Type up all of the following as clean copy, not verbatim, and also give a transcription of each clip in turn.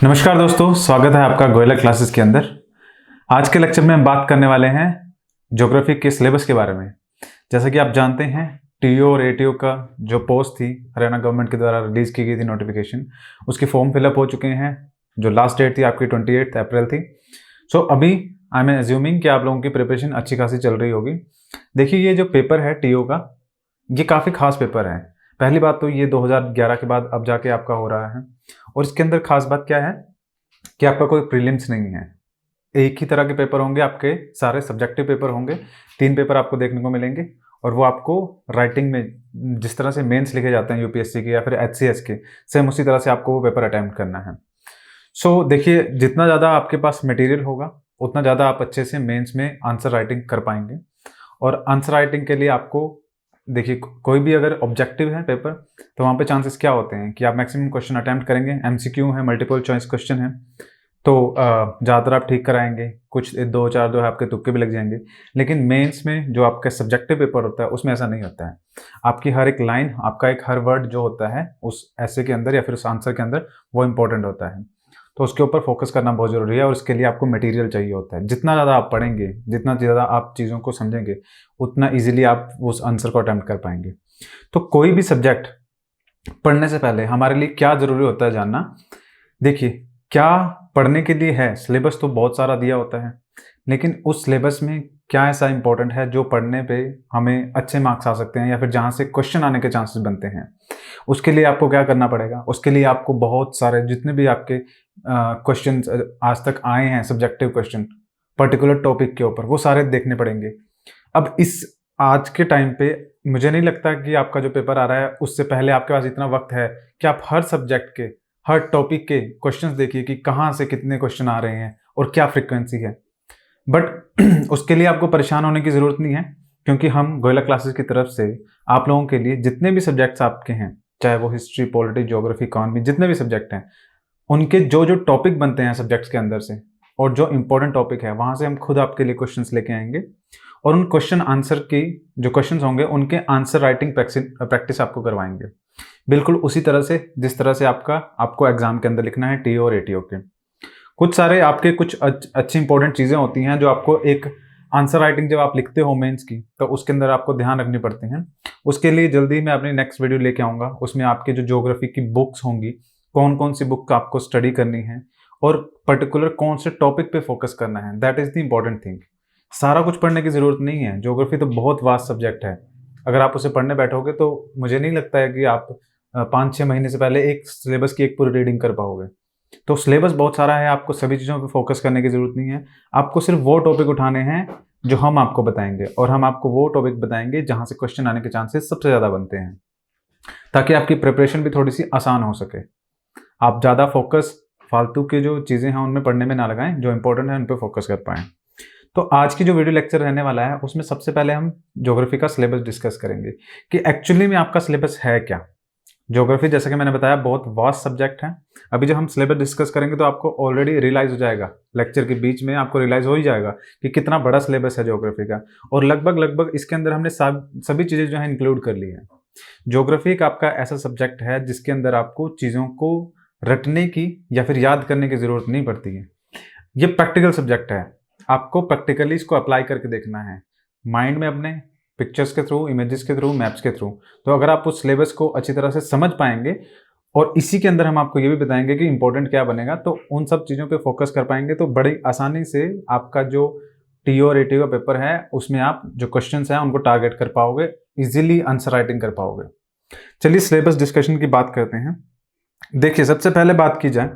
नमस्कार दोस्तों, स्वागत है आपका गोयला क्लासेस के अंदर। आज के लेक्चर में हम बात करने वाले हैं ज्योग्राफी के सिलेबस के बारे में। जैसा कि आप जानते हैं, टीओ और एटीओ का जो पोस्ट थी हरियाणा गवर्नमेंट के द्वारा रिलीज की गई थी नोटिफिकेशन, उसकी फॉर्म फिलअप हो चुके हैं। जो लास्ट डेट थी आपकी 28 अप्रैल थी। सो अभी आई एम एज्यूमिंग कि आप लोगों की प्रिपरेशन अच्छी खासी चल रही होगी। देखिए, ये जो पेपर है टीओ का, ये काफ़ी खास पेपर है। पहली बात तो ये 2011 के बाद अब जाके आपका हो रहा है, और इसके अंदर खास बात क्या है कि आपका कोई प्रीलिम्स नहीं है। एक ही तरह के पेपर होंगे, आपके सारे सब्जेक्टिव पेपर होंगे। 3 पेपर आपको देखने को मिलेंगे, और वो आपको राइटिंग में जिस तरह से मेंस लिखे जाते हैं यूपीएससी के या फिर एचसीएस के, सेम उसी तरह से आपको वो पेपर अटेम्प्ट करना है। सो देखिए, जितना ज़्यादा आपके पास मटेरियल होगा उतना ज़्यादा आप अच्छे से मेंस में आंसर राइटिंग कर पाएंगे। और आंसर राइटिंग के लिए आपको देखिए, कोई भी अगर ऑब्जेक्टिव है पेपर, तो वहाँ पे चांसेस क्या होते हैं कि आप मैक्सिमम क्वेश्चन अटेम्प्ट करेंगे। एमसीक्यू है, मल्टीपल चॉइस क्वेश्चन है, तो ज़्यादातर आप ठीक कराएंगे। कुछ 2-4 है आपके तुक्के भी लग जाएंगे। लेकिन मेंस में जो आपका सब्जेक्टिव पेपर होता है उसमें ऐसा नहीं होता है। आपकी हर एक लाइन, आपका एक हर वर्ड जो होता है उस ऐसे के अंदर या फिर उस आंसर के अंदर, वो इंपॉर्टेंट होता है। तो उसके ऊपर फोकस करना बहुत ज़रूरी है, और इसके लिए आपको मटेरियल चाहिए होता है। जितना ज़्यादा आप पढ़ेंगे, जितना ज़्यादा आप चीज़ों को समझेंगे, उतना इजीली आप उस आंसर को अटेम्प्ट कर पाएंगे। तो कोई भी सब्जेक्ट पढ़ने से पहले हमारे लिए क्या ज़रूरी होता है जानना। देखिए, क्या पढ़ने के लिए है, सिलेबस तो बहुत सारा दिया होता है, लेकिन उस सिलेबस में क्या ऐसा इंपॉर्टेंट है जो पढ़ने पे हमें अच्छे मार्क्स आ सकते हैं या फिर जहाँ से क्वेश्चन आने के चांसेस बनते हैं। उसके लिए आपको क्या करना पड़ेगा? उसके लिए आपको बहुत सारे जितने भी आपके क्वेश्चन आज तक आए हैं, सब्जेक्टिव क्वेश्चन पर्टिकुलर टॉपिक के ऊपर, वो सारे देखने पड़ेंगे। अब इस आज के टाइम पे मुझे नहीं लगता कि आपका जो पेपर आ रहा है उससे पहले आपके पास इतना वक्त है कि आप हर सब्जेक्ट के, हर टॉपिक के क्वेश्चंस देखिए कि कहाँ से कितने क्वेश्चन आ रहे हैं और क्या फ्रिक्वेंसी है। बट उसके लिए आपको परेशान होने की ज़रूरत नहीं है, क्योंकि हम गोयला क्लासेस की तरफ से आप लोगों के लिए जितने भी सब्जेक्ट्स आपके हैं, चाहे वो हिस्ट्री, पॉलिटी, ज्योग्राफी, इकॉनमी, जितने भी सब्जेक्ट हैं, उनके जो जो टॉपिक बनते हैं सब्जेक्ट्स के अंदर से, और जो इंपॉर्टेंट टॉपिक है वहाँ से हम खुद आपके लिए क्वेश्चंस लेके आएंगे। और उन क्वेश्चन आंसर की जो क्वेश्चंस होंगे उनके आंसर राइटिंग प्रैक्टिस आपको करवाएंगे, बिल्कुल उसी तरह से जिस तरह से आपको एग्जाम के अंदर लिखना है टीओ और एटीओ के। कुछ सारे आपके कुछ अच्छी इंपॉर्टेंट चीज़ें होती हैं जो आपको एक आंसर राइटिंग जब आप लिखते हो मेंस की, तो उसके अंदर आपको ध्यान रखनी पड़ती हैं। उसके लिए जल्दी मैं अपनी नेक्स्ट वीडियो लेके आऊँगा। उसमें आपके जो ज्योग्राफी की बुक्स होंगी, कौन कौन सी बुक आपको स्टडी करनी है और पर्टिकुलर कौन से टॉपिक पे फोकस करना है, that is the important thing. सारा कुछ पढ़ने की ज़रूरत नहीं है। ज्योग्राफी तो बहुत वास्ट सब्जेक्ट है। अगर आप उसे पढ़ने बैठोगे तो मुझे नहीं लगता है कि आप 5-6 महीने से पहले एक सिलेबस की एक पूरी रीडिंग कर पाओगे। तो सिलेबस बहुत सारा है, आपको सभी चीज़ों पे फोकस करने की ज़रूरत नहीं है। आपको सिर्फ वो टॉपिक उठाने हैं जो हम आपको बताएंगे, और हम आपको वो टॉपिक बताएंगे जहाँ से क्वेश्चन आने के चांसेस सबसे ज़्यादा बनते हैं, ताकि आपकी प्रिपरेशन भी थोड़ी सी आसान हो सके। आप ज़्यादा फोकस फालतू के जो चीज़ें हैं उनमें पढ़ने में ना लगाएं, जो इंपॉर्टेंट है उन पर फोकस कर पाएँ। तो आज की जो वीडियो लेक्चर रहने वाला है उसमें सबसे पहले हम ज्योग्राफी का सिलेबस डिस्कस करेंगे कि एक्चुअली में आपका सिलेबस है क्या। ज्योग्राफी, जैसा कि मैंने बताया, बहुत वास्ट सब्जेक्ट है। अभी जब हम सिलेबस डिस्कस करेंगे तो आपको ऑलरेडी रियलाइज हो जाएगा, लेक्चर के बीच में आपको रियलाइज हो ही जाएगा कि कितना बड़ा सिलेबस है ज्योग्राफी का। और लगभग इसके अंदर हमने सभी चीज़ें जो है इंक्लूड कर ली है। ज्योग्राफी एक आपका ऐसा सब्जेक्ट है जिसके अंदर आपको चीज़ों को रटने की या फिर याद करने की ज़रूरत नहीं पड़ती है। ये प्रैक्टिकल सब्जेक्ट है, आपको प्रैक्टिकली इसको अप्लाई करके देखना है माइंड में, अपने पिक्चर्स के थ्रू, इमेजेस के थ्रू, मैप्स के थ्रू। तो अगर आप उस सिलेबस को अच्छी तरह से समझ पाएंगे, और इसी के अंदर हम आपको ये भी बताएंगे कि इंपॉर्टेंट क्या बनेगा, तो उन सब चीज़ों पे फोकस कर पाएंगे, तो बड़ी आसानी से आपका जो टीओ और एटीओ का पेपर है उसमें आप जो क्वेश्चंस हैं उनको टारगेट कर पाओगे, इजीली आंसर राइटिंग कर पाओगे। चलिए सिलेबस डिस्कशन की बात करते हैं। देखिए, सबसे पहले बात की जाए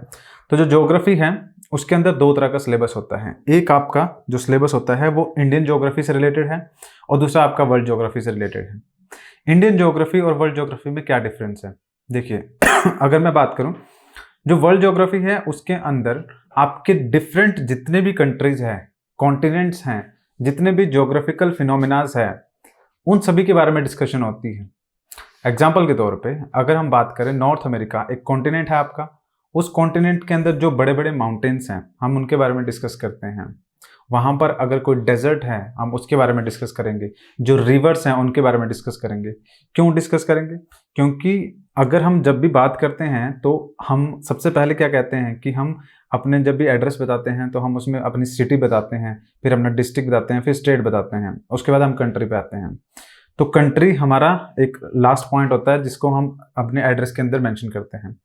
तो जो ज्योग्राफी है उसके अंदर 2 तरह का सिलेबस होता है। एक आपका जो सिलेबस होता है वो इंडियन ज्योग्राफी से रिलेटेड है, और दूसरा आपका वर्ल्ड ज्योग्राफी से रिलेटेड है। इंडियन ज्योग्राफी और वर्ल्ड ज्योग्राफी में क्या डिफरेंस है? देखिए अगर मैं बात करूं, जो वर्ल्ड ज्योग्राफी है उसके अंदर आपके डिफरेंट जितने भी कंट्रीज हैं, कॉन्टिनेंट्स हैं, जितने भी ज्योग्राफिकल फिनोमिनाज है, उन सभी के बारे में डिस्कशन होती है। एग्जाम्पल के तौर पे अगर हम बात करें, नॉर्थ अमेरिका एक कॉन्टिनेंट है आपका, उस कॉन्टिनेंट के अंदर जो बड़े बड़े माउंटेन्स हैं हम उनके बारे में डिस्कस करते हैं। वहाँ पर अगर कोई डेजर्ट है हम उसके बारे में डिस्कस करेंगे, जो रिवर्स हैं उनके बारे में डिस्कस करेंगे। क्यों डिस्कस करेंगे? क्योंकि अगर हम जब भी बात करते हैं तो हम सबसे पहले क्या कहते हैं कि हम अपने जब भी एड्रेस बताते हैं तो हम उसमें अपनी सिटी बताते हैं, फिर अपना डिस्ट्रिक्ट बताते हैं, फिर स्टेट बताते हैं, उसके बाद हम कंट्री पे आते हैं। तो कंट्री हमारा एक लास्ट पॉइंट होता है जिसको हम अपने एड्रेस के अंदर मेंशन करते हैं।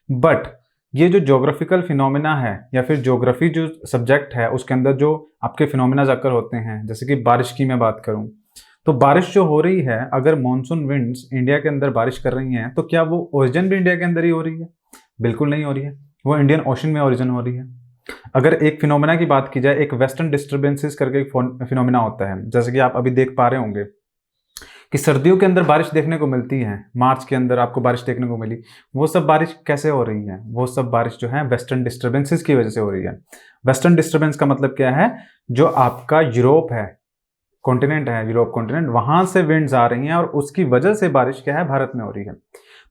बट ये जो ज्योग्राफिकल फिनोमिना है या फिर ज्योग्राफी जो सब्जेक्ट है उसके अंदर जो आपके फिनोमिना जाकर होते हैं, जैसे कि बारिश की मैं बात करूं तो बारिश जो हो रही है, अगर मॉनसून विंड्स इंडिया के अंदर बारिश कर रही हैं तो क्या वो ओरिजिन भी इंडिया के अंदर ही हो रही है? बिल्कुल नहीं हो रही है, वो इंडियन ओशन में ओरिजिन हो रही है। अगर एक फिनोमिना की बात की जाए, एक वेस्टर्न डिस्टर्बेंसेस करके एक फिनोमिना होता है, जैसे कि आप अभी देख पा रहे होंगे कि सर्दियों के अंदर बारिश देखने को मिलती है, मार्च के अंदर आपको बारिश देखने को मिली, वो सब बारिश कैसे हो रही है? वो सब बारिश जो है वेस्टर्न डिस्टर्बेंसेस की वजह से हो रही है। वेस्टर्न डिस्टर्बेंस का मतलब क्या है? जो आपका यूरोप है, कॉन्टिनेंट है, यूरोप कॉन्टिनेंट, वहां से विंड्स आ रही हैं और उसकी वजह से बारिश क्या है, भारत में हो रही है।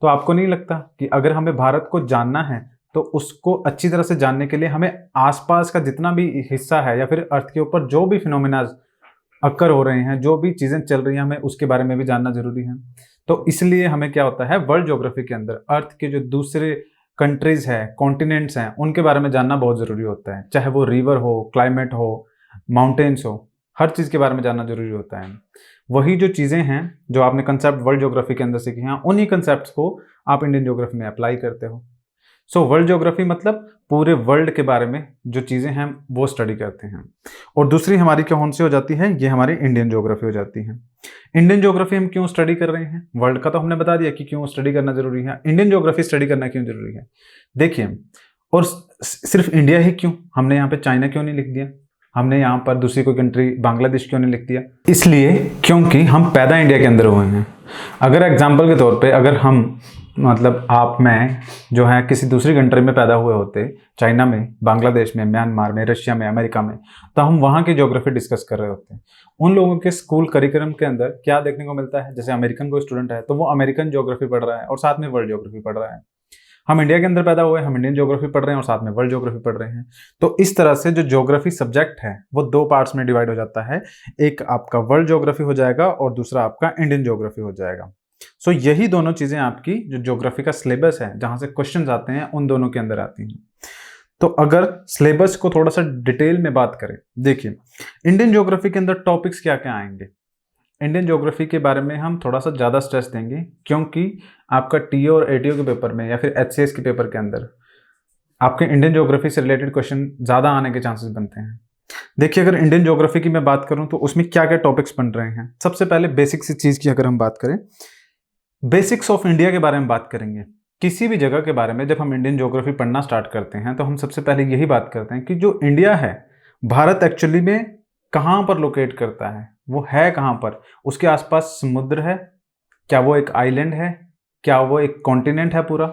तो आपको नहीं लगता कि अगर हमें भारत को जानना है तो उसको अच्छी तरह से जानने के लिए हमें आसपास का जितना भी हिस्सा है या फिर अर्थ के ऊपर जो भी फिनोमिना अक्कर हो रहे हैं, जो भी चीजें चल रही हैं, हमें उसके बारे में भी जानना जरूरी है। तो इसलिए हमें क्या होता है, वर्ल्ड ज्योग्राफी के अंदर अर्थ के जो दूसरे कंट्रीज है, कॉन्टिनेंट्स हैं, उनके बारे में जानना बहुत जरूरी होता है। चाहे वो रिवर हो, क्लाइमेट हो, माउंटेन्स हो, हर चीज के बारे में जानना जरूरी होता है। वही जो चीजें हैं जो आपने कंसेप्ट वर्ल्ड ज्योग्राफी के अंदर सीखी हैं, उन्हीं कंसेप्ट को आप इंडियन ज्योग्राफी में अप्लाई करते हो। सो वर्ल्ड ज्योग्राफी मतलब पूरे वर्ल्ड के बारे में जो चीज़ें हैं वो स्टडी करते हैं। और दूसरी हमारी कौन सी हो जाती है? ये हमारी इंडियन ज्योग्राफी हो जाती है। इंडियन ज्योग्राफी हम क्यों स्टडी कर रहे हैं? वर्ल्ड का तो हमने बता दिया कि क्यों स्टडी करना जरूरी है, इंडियन ज्योग्राफी स्टडी करना क्यों जरूरी है। देखिए, और सिर्फ इंडिया ही क्यों, हमने यहाँ पे चाइना क्यों नहीं लिख दिया, हमने यहाँ पर दूसरी कोई कंट्री बांग्लादेश क्यों नहीं लिख दिया? इसलिए क्योंकि हम पैदा इंडिया के अंदर हुए हैं। अगर एग्जाम्पल के तौर पे अगर हम मतलब आप मैं जो है किसी दूसरी कंट्री में पैदा हुए होते, चाइना में, बांग्लादेश में, म्यांमार में, रशिया में, अमेरिका में, तो हम वहाँ की ज्योग्राफी डिस्कस कर रहे होते हैं। उन लोगों के स्कूल करिकुलम के अंदर क्या देखने को मिलता है? जैसे अमेरिकन कोई स्टूडेंट है तो वो अमेरिकन ज्योग्राफी पढ़ रहा है और साथ में वर्ल्ड ज्योग्राफी पढ़ रहा है। हम इंडिया के अंदर पैदा हुए, हम इंडियन ज्योग्राफी पढ़ रहे हैं और साथ में वर्ल्ड ज्योग्राफी पढ़ रहे हैं। तो इस तरह से जो ज्योग्राफी सब्जेक्ट है वो दो पार्ट्स में डिवाइड हो जाता है, एक आपका वर्ल्ड ज्योग्राफी हो जाएगा और दूसरा आपका इंडियन ज्योग्राफी हो जाएगा। सो यही दोनों चीजें आपकी जो ज्योग्राफी का सिलेबस है, जहां से क्वेश्चंस आते हैं, उन दोनों के अंदर आती हैं। तो अगर सिलेबस को थोड़ा सा डिटेल में बात करें, देखिए इंडियन ज्योग्राफी के अंदर टॉपिक्स क्या क्या आएंगे। इंडियन ज्योग्राफी के बारे में हम थोड़ा सा ज़्यादा स्ट्रेस देंगे क्योंकि आपका टीओ और एटीओ के पेपर में या फिर एचसीएस के पेपर के अंदर आपके इंडियन ज्योग्राफी से रिलेटेड क्वेश्चन ज़्यादा आने के चांसेस बनते हैं। देखिए, अगर इंडियन ज्योग्राफी की मैं बात करूं तो उसमें क्या क्या टॉपिक्स बन रहे हैं। सबसे पहले बेसिक सी चीज़ की अगर हम बात करें, बेसिक्स ऑफ इंडिया के बारे में बात करेंगे। किसी भी जगह के बारे में जब हम इंडियन ज्योग्राफी पढ़ना स्टार्ट करते हैं तो हम सबसे पहले यही बात करते हैं कि जो इंडिया है, भारत एक्चुअली में कहाँ पर लोकेट करता है, वो है कहाँ पर, उसके आसपास समुद्र है, क्या वो एक आइलैंड है, क्या वो एक कॉन्टिनेंट है पूरा,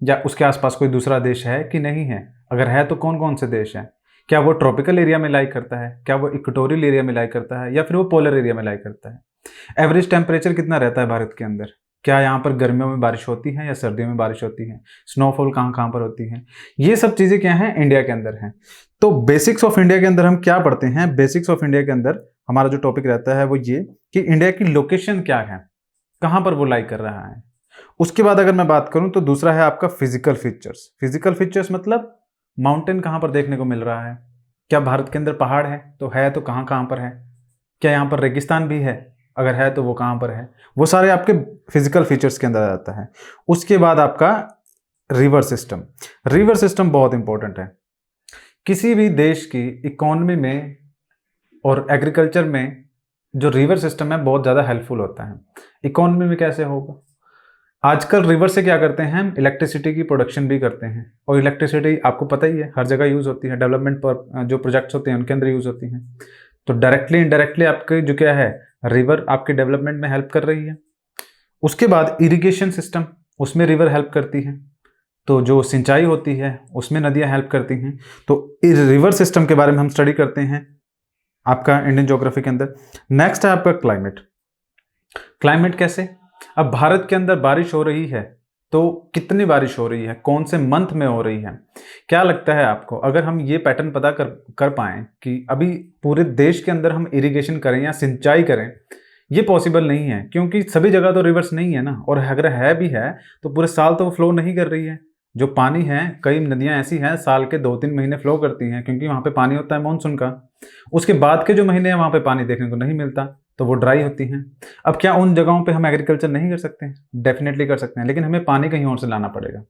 या उसके आसपास कोई दूसरा देश है कि नहीं है, अगर है तो कौन कौन से देश हैं, क्या वो ट्रॉपिकल एरिया में लाई करता है, क्या वो इक्वेटोरियल एरिया में लाई करता है, या फिर वो पोलर एरिया में लाई करता है, एवरेज टेम्परेचर कितना रहता है भारत के अंदर, क्या यहाँ पर गर्मियों में बारिश होती है या सर्दियों में बारिश होती है, स्नोफॉल कहाँ कहाँ पर होती है, ये सब चीज़ें क्या हैं, इंडिया के अंदर हैं। तो बेसिक्स ऑफ इंडिया के अंदर हम क्या पढ़ते हैं? बेसिक्स ऑफ इंडिया के अंदर हमारा जो टॉपिक रहता है वो ये कि इंडिया की लोकेशन क्या है, कहाँ पर वो लाई कर रहा है। उसके बाद अगर मैं बात करूँ तो दूसरा है आपका फिजिकल फीचर्स। फिजिकल फीचर्स मतलब माउंटेन कहाँ पर देखने को मिल रहा है, क्या भारत के अंदर पहाड़ है तो कहाँ कहाँ पर है, क्या यहाँ पर रेगिस्तान भी है, अगर है तो वो कहाँ पर है, वो सारे आपके फिजिकल फीचर्स के अंदर आ जाता है। उसके बाद आपका रिवर सिस्टम। रिवर सिस्टम बहुत इंपॉर्टेंट है। किसी भी देश की इकोनॉमी में और एग्रीकल्चर में जो रिवर सिस्टम है बहुत ज़्यादा हेल्पफुल होता है। इकोनॉमी में कैसे होगा? आजकल रिवर से क्या करते हैं हम, इलेक्ट्रिसिटी की प्रोडक्शन भी करते हैं, और इलेक्ट्रिसिटी आपको पता ही है हर जगह यूज़ होती है, डेवलपमेंट पर जो प्रोजेक्ट्स होते हैं उनके अंदर यूज़ होती हैं। तो डायरेक्टली इनडायरेक्टली आपके जो क्या है, रिवर आपके डेवलपमेंट में हेल्प कर रही है। उसके बाद इरिगेशन सिस्टम, उसमें रिवर हेल्प करती है। तो जो सिंचाई होती है उसमें नदियां हेल्प करती हैं। तो इस रिवर सिस्टम के बारे में हम स्टडी करते हैं आपका इंडियन ज्योग्राफी के अंदर। नेक्स्ट है आपका क्लाइमेट। क्लाइमेट कैसे? अब भारत के अंदर बारिश हो रही है तो कितनी बारिश हो रही है, कौन से मंथ में हो रही है। क्या लगता है आपको, अगर हम ये पैटर्न पता कर पाएँ कि अभी पूरे देश के अंदर हम इरिगेशन करें या सिंचाई करें, ये पॉसिबल नहीं है, क्योंकि सभी जगह तो रिवर्स नहीं है ना, और अगर है भी है तो पूरे साल तो वो फ्लो नहीं कर रही है। जो पानी है, कई नदियाँ ऐसी हैं साल के 2-3 महीने फ्लो करती हैं, क्योंकि वहाँ पे पानी होता है मानसून का। उसके बाद के जो महीने हैं वहाँ पे पानी देखने को नहीं मिलता, तो वो ड्राई होती हैं। अब क्या उन जगहों पे हम एग्रीकल्चर नहीं कर सकते हैं? डेफिनेटली कर सकते हैं, लेकिन हमें पानी कहीं और से लाना पड़ेगा।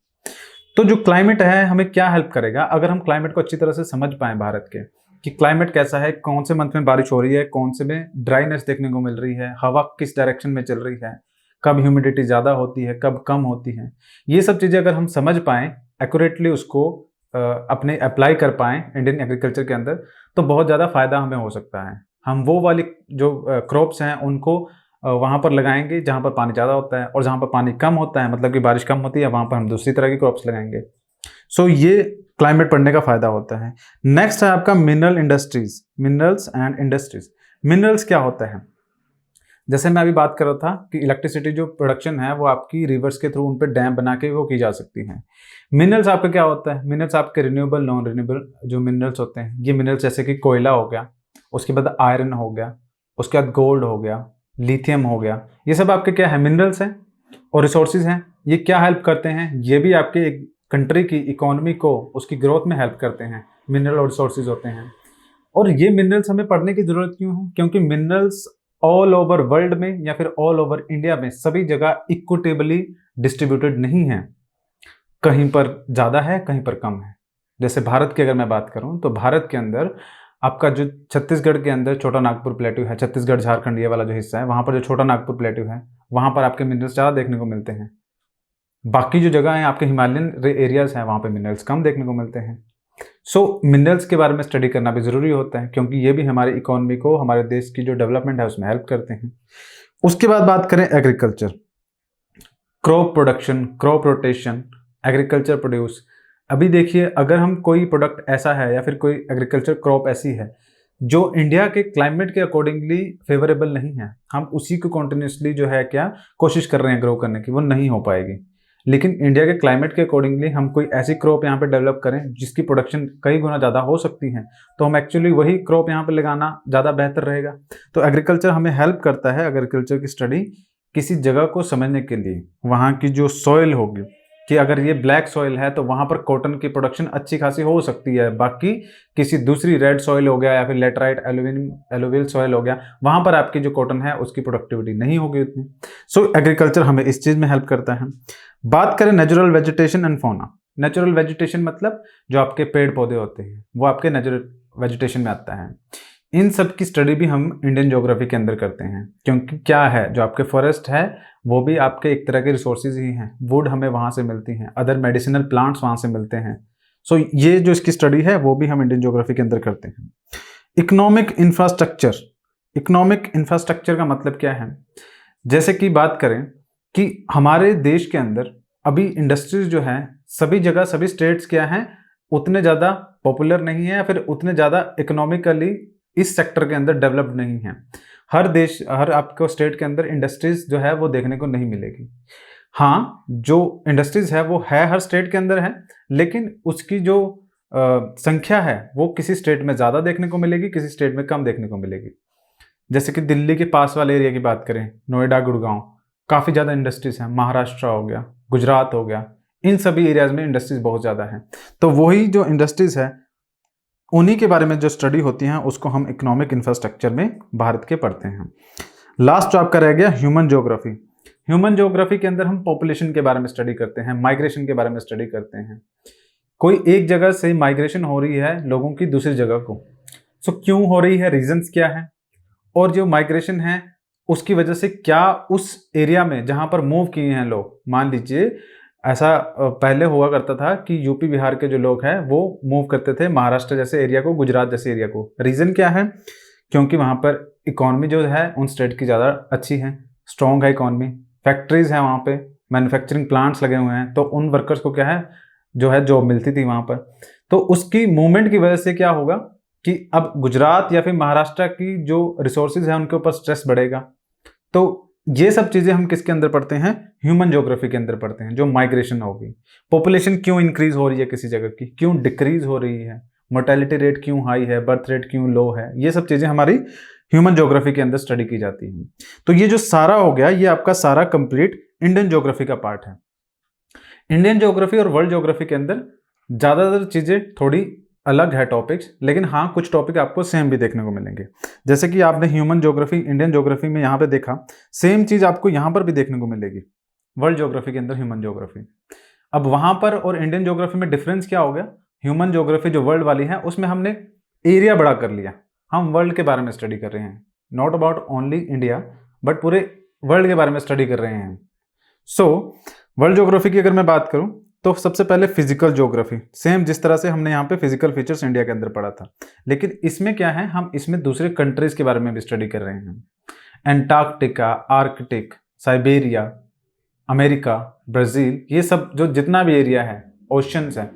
तो जो क्लाइमेट है हमें क्या हेल्प करेगा, अगर हम क्लाइमेट को अच्छी तरह से समझ पाएँ भारत के, कि क्लाइमेट कैसा है, कौन से मंथ में बारिश हो रही है, कौन से में ड्राइनेस देखने को मिल रही है, हवा किस डायरेक्शन में चल रही है, कब ह्यूमिडिटी ज़्यादा होती है, कब कम होती है, ये सब चीज़ें अगर हम समझ पाएँ, एक्यूरेटली उसको अपने अप्लाई कर पाएँ इंडियन एग्रीकल्चर के अंदर, तो बहुत ज़्यादा फ़ायदा हमें हो सकता है। हम वो वाली जो क्रॉप्स हैं उनको वहाँ पर लगाएंगे जहाँ पर पानी ज़्यादा होता है, और जहाँ पर पानी कम होता है, मतलब कि बारिश कम होती है, वहाँ पर हम दूसरी तरह की क्रॉप्स लगाएंगे। सो ये क्लाइमेट पढ़ने का फायदा होता है। नेक्स्ट है आपका mineral industries, minerals and industries. Minerals क्या होता है? जैसे मैं अभी बात कर रहा था कि इलेक्ट्रिसिटी जो प्रोडक्शन है वो आपकी रिवर्स के थ्रू उन पर डैम बना के वो की जा सकती है। मिनरल्स आपका क्या होता है? मिनरल्स आपके रिन्यूएबल, नॉन रिन्यूएबल जो मिनरल्स होते हैं, ये मिनरल्स जैसे कि कोयला हो गया, उसके बाद आयरन हो गया, उसके बाद गोल्ड हो गया, लिथियम हो गया, ये सब आपके क्या है? मिनरल्स हैं और रिसोर्सेज हैं। ये क्या हेल्प करते हैं? ये भी आपके एक कंट्री की इकोनॉमी को, उसकी ग्रोथ में हेल्प करते हैं। मिनरल और रिसोर्सेज होते हैं। और ये मिनरल्स हमें पढ़ने की ज़रूरत क्यों है? क्योंकि मिनरल्स ऑल ओवर वर्ल्ड में या फिर ऑल ओवर इंडिया में सभी जगह इक्विटेबली डिस्ट्रीब्यूटेड नहीं है। कहीं पर ज़्यादा है, कहीं पर कम है। जैसे भारत की अगर मैं बात करूं तो भारत के अंदर आपका जो छत्तीसगढ़ के अंदर छोटा नागपुर प्लेट्यू है, छत्तीसगढ़ झारखंड ये वाला जो हिस्सा है, वहाँ पर जो छोटा नागपुर प्लेट्यू है, वहाँ पर आपके मिनरल्स ज़्यादा देखने को मिलते हैं। बाकी जो जगह है आपके हिमालयन एरियाज हैं, वहाँ पे मिनरल्स कम देखने को मिलते हैं। सो मिनरल्स के बारे में स्टडी करना भी ज़रूरी होता है, क्योंकि ये भी हमारी इकोनॉमी को, हमारे देश की जो डेवलपमेंट है उसमें हेल्प करते हैं। उसके बाद बात करें agriculture, crop production, crop rotation, agriculture produce. अभी देखिए, अगर हम कोई प्रोडक्ट ऐसा है या फिर कोई एग्रीकल्चर क्रॉप ऐसी है जो इंडिया के क्लाइमेट के अकॉर्डिंगली फेवरेबल नहीं है, हम उसी को कॉन्टिन्यूसली जो है क्या कोशिश कर रहे हैं ग्रो करने की, वो नहीं हो पाएगी। लेकिन इंडिया के क्लाइमेट के अकॉर्डिंगली हम कोई ऐसी क्रॉप यहाँ पे डेवलप करें जिसकी प्रोडक्शन कई गुना ज़्यादा हो सकती है, तो हम एक्चुअली वही क्रॉप यहाँ पे लगाना ज़्यादा बेहतर रहेगा। तो एग्रीकल्चर हमें हेल्प करता है, एग्रीकल्चर की स्टडी किसी जगह को समझने के लिए, वहाँ की जो सॉइल होगी, कि अगर ये ब्लैक सॉइल है तो वहाँ पर कॉटन की प्रोडक्शन अच्छी खासी हो सकती है, बाकी किसी दूसरी रेड सॉइल हो गया या फिर लेटराइट एलुवियल सॉइल हो गया, वहाँ पर आपकी जो कॉटन है उसकी प्रोडक्टिविटी नहीं होगी उतनी। सो एग्रीकल्चर हमें इस चीज़ में हेल्प करता है। बात करें natural vegetation and fauna. Natural vegetation मतलब जो आपके पेड़ पौधे होते हैं वो आपके नेचुरल वेजिटेशन में आता है। इन सब की स्टडी भी हम इंडियन ज्योग्राफी के अंदर करते हैं, क्योंकि क्या है, जो आपके फॉरेस्ट है वो भी आपके एक तरह के रिसोर्सेज ही हैं। वुड हमें वहाँ से मिलती हैं, अदर मेडिसिनल प्लांट्स वहाँ से मिलते हैं। सो ये जो इसकी स्टडी है वो भी हम इंडियन ज्योग्राफी के अंदर करते हैं। Economic infrastructure. इकोनॉमिक इंफ्रास्ट्रक्चर का मतलब क्या है? जैसे कि बात करें कि हमारे देश के अंदर अभी इंडस्ट्रीज जो हैं सभी जगह, सभी स्टेट्स क्या हैं, उतने ज़्यादा पॉपुलर नहीं है या फिर उतने ज़्यादा इकोनॉमिकली इस सेक्टर के अंदर डेवलप्ड नहीं है। हर देश, हर आपको स्टेट के अंदर इंडस्ट्रीज जो है वो देखने को नहीं मिलेगी। हाँ, जो इंडस्ट्रीज है वो है हर स्टेट के अंदर है, लेकिन उसकी जो संख्या है वो किसी स्टेट में ज़्यादा देखने को मिलेगी, किसी स्टेट में कम देखने को मिलेगी। जैसे कि दिल्ली के पास वाले एरिया की बात करें, नोएडा, गुड़गांव, काफ़ी ज़्यादा इंडस्ट्रीज हैं। महाराष्ट्र हो गया, गुजरात हो गया, इन सभी एरियाज में इंडस्ट्रीज बहुत ज़्यादा हैं। तो वही जो इंडस्ट्रीज है उन्हीं के बारे में जो स्टडी होती हैं उसको हम इकोनॉमिक इंफ्रास्ट्रक्चर में भारत के पढ़ते हैं। लास्ट जो आपका रह गया ह्यूमन ज्योग्राफी। ह्यूमन ज्योग्राफी के अंदर हम पॉपुलेशन के बारे में स्टडी करते हैं, माइग्रेशन के बारे में स्टडी करते हैं। कोई एक जगह से माइग्रेशन हो रही है लोगों की दूसरी जगह को, सो क्यों हो रही है, रीजंस क्या है, और जो माइग्रेशन है उसकी वजह से क्या उस एरिया में जहाँ पर मूव किए हैं लोग, मान लीजिए ऐसा पहले हुआ करता था कि यूपी बिहार के जो लोग हैं वो मूव करते थे महाराष्ट्र जैसे एरिया को, गुजरात जैसे एरिया को। रीज़न क्या है? क्योंकि वहाँ पर इकॉनमी जो है उन स्टेट की ज़्यादा अच्छी है, स्ट्रॉन्ग है इकॉनमी, फैक्ट्रीज़ हैं वहाँ पे, मैन्युफैक्चरिंग प्लांट्स लगे हुए हैं, तो उन वर्कर्स को क्या है जो है जॉब मिलती थी वहाँ पर। तो उसकी मूवमेंट की वजह से क्या होगा कि अब गुजरात या फिर महाराष्ट्र की जो रिसोर्सेज हैं उनके ऊपर स्ट्रेस बढ़ेगा, तो ये सब चीजें हम किसके अंदर पढ़ते हैं? ह्यूमन ज्योग्राफी के अंदर पढ़ते हैं। जो माइग्रेशन होगी, पॉपुलेशन क्यों इंक्रीज हो रही है किसी जगह की, क्यों डिक्रीज हो रही है, मोर्टेलिटी रेट क्यों हाई है, बर्थ रेट क्यों लो है, ये सब चीजें हमारी ह्यूमन ज्योग्राफी के अंदर स्टडी की जाती हैं। तो ये जो सारा हो गया, ये आपका सारा कंप्लीट इंडियन ज्योग्राफी का पार्ट है। इंडियन ज्योग्राफी और वर्ल्ड ज्योग्राफी के अंदर ज्यादातर चीजें थोड़ी अलग है टॉपिक्स, लेकिन हाँ कुछ टॉपिक आपको सेम भी देखने को मिलेंगे। जैसे कि आपने ह्यूमन ज्योग्राफी इंडियन ज्योग्राफी में यहाँ पे देखा, सेम चीज आपको यहाँ पर भी देखने को मिलेगी वर्ल्ड ज्योग्राफी के अंदर ह्यूमन ज्योग्राफी। अब वहां पर और इंडियन ज्योग्राफी में डिफरेंस क्या हो गया? ह्यूमन ज्योग्राफी जो वर्ल्ड वाली है उसमें हमने एरिया बड़ा कर लिया, हम वर्ल्ड के बारे में स्टडी कर रहे हैं, not about only India but पूरे वर्ल्ड के बारे में स्टडी कर रहे हैं। सो वर्ल्ड ज्योग्राफी की अगर मैं बात करूं तो सबसे पहले फिजिकल ज्योग्राफी, सेम जिस तरह से हमने यहाँ पे फिजिकल फीचर्स इंडिया के अंदर पढ़ा था, लेकिन इसमें क्या है, हम इसमें दूसरे कंट्रीज के बारे में भी स्टडी कर रहे हैं। Antarctica, Arctic, Siberia, America, Brazil, ये सब जो जितना भी एरिया है, ओशंस है,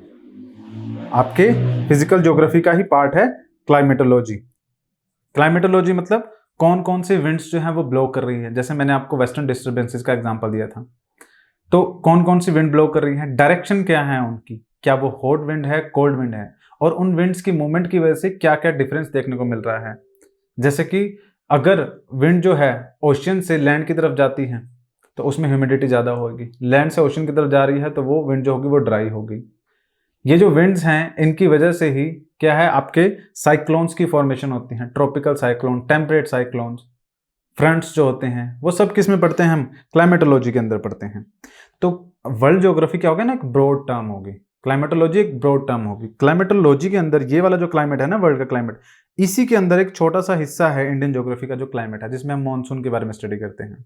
आपके फिजिकल ज्योग्राफी का ही पार्ट है। क्लाइमेटोलॉजी, क्लाइमेटोलॉजी मतलब कौन कौन से विंड्स जो है वो ब्लो कर रही है। जैसे मैंने आपको वेस्टर्न डिस्टर्बेंसेस का एग्जांपल दिया था, तो कौन कौन सी विंड ब्लो कर रही है, डायरेक्शन क्या है उनकी, क्या वो हॉट विंड है, कोल्ड विंड है, और उन विंड्स की मूवमेंट की वजह से क्या क्या डिफरेंस देखने को मिल रहा है। जैसे कि अगर विंड जो है ओशन से लैंड की तरफ जाती है तो उसमें ह्यूमिडिटी ज़्यादा होगी, लैंड से ओशन की तरफ जा रही है तो वो विंड जो होगी वो ड्राई होगी। ये जो विंड्स हैं इनकी वजह से ही क्या है, आपके साइक्लोन्स की फॉर्मेशन होती हैं, tropical cyclone, temperate cyclones, fronts जो होते हैं, वो सब किस में पढ़ते हैं हम? क्लाइमेटोलॉजी के अंदर पढ़ते हैं। तो वर्ल्ड ज्योग्राफी क्या होगा ना, एक ब्रॉड टर्म होगी, क्लाइमेटोलॉजी एक ब्रॉड टर्म होगी। क्लाइमेटोलॉजी के अंदर ये वाला जो क्लाइमेट है ना, वर्ल्ड का क्लाइमेट, इसी के अंदर एक छोटा सा हिस्सा है इंडियन ज्योग्राफी का जो क्लाइमेट है, जिसमें हम मानसून के बारे में स्टडी करते हैं।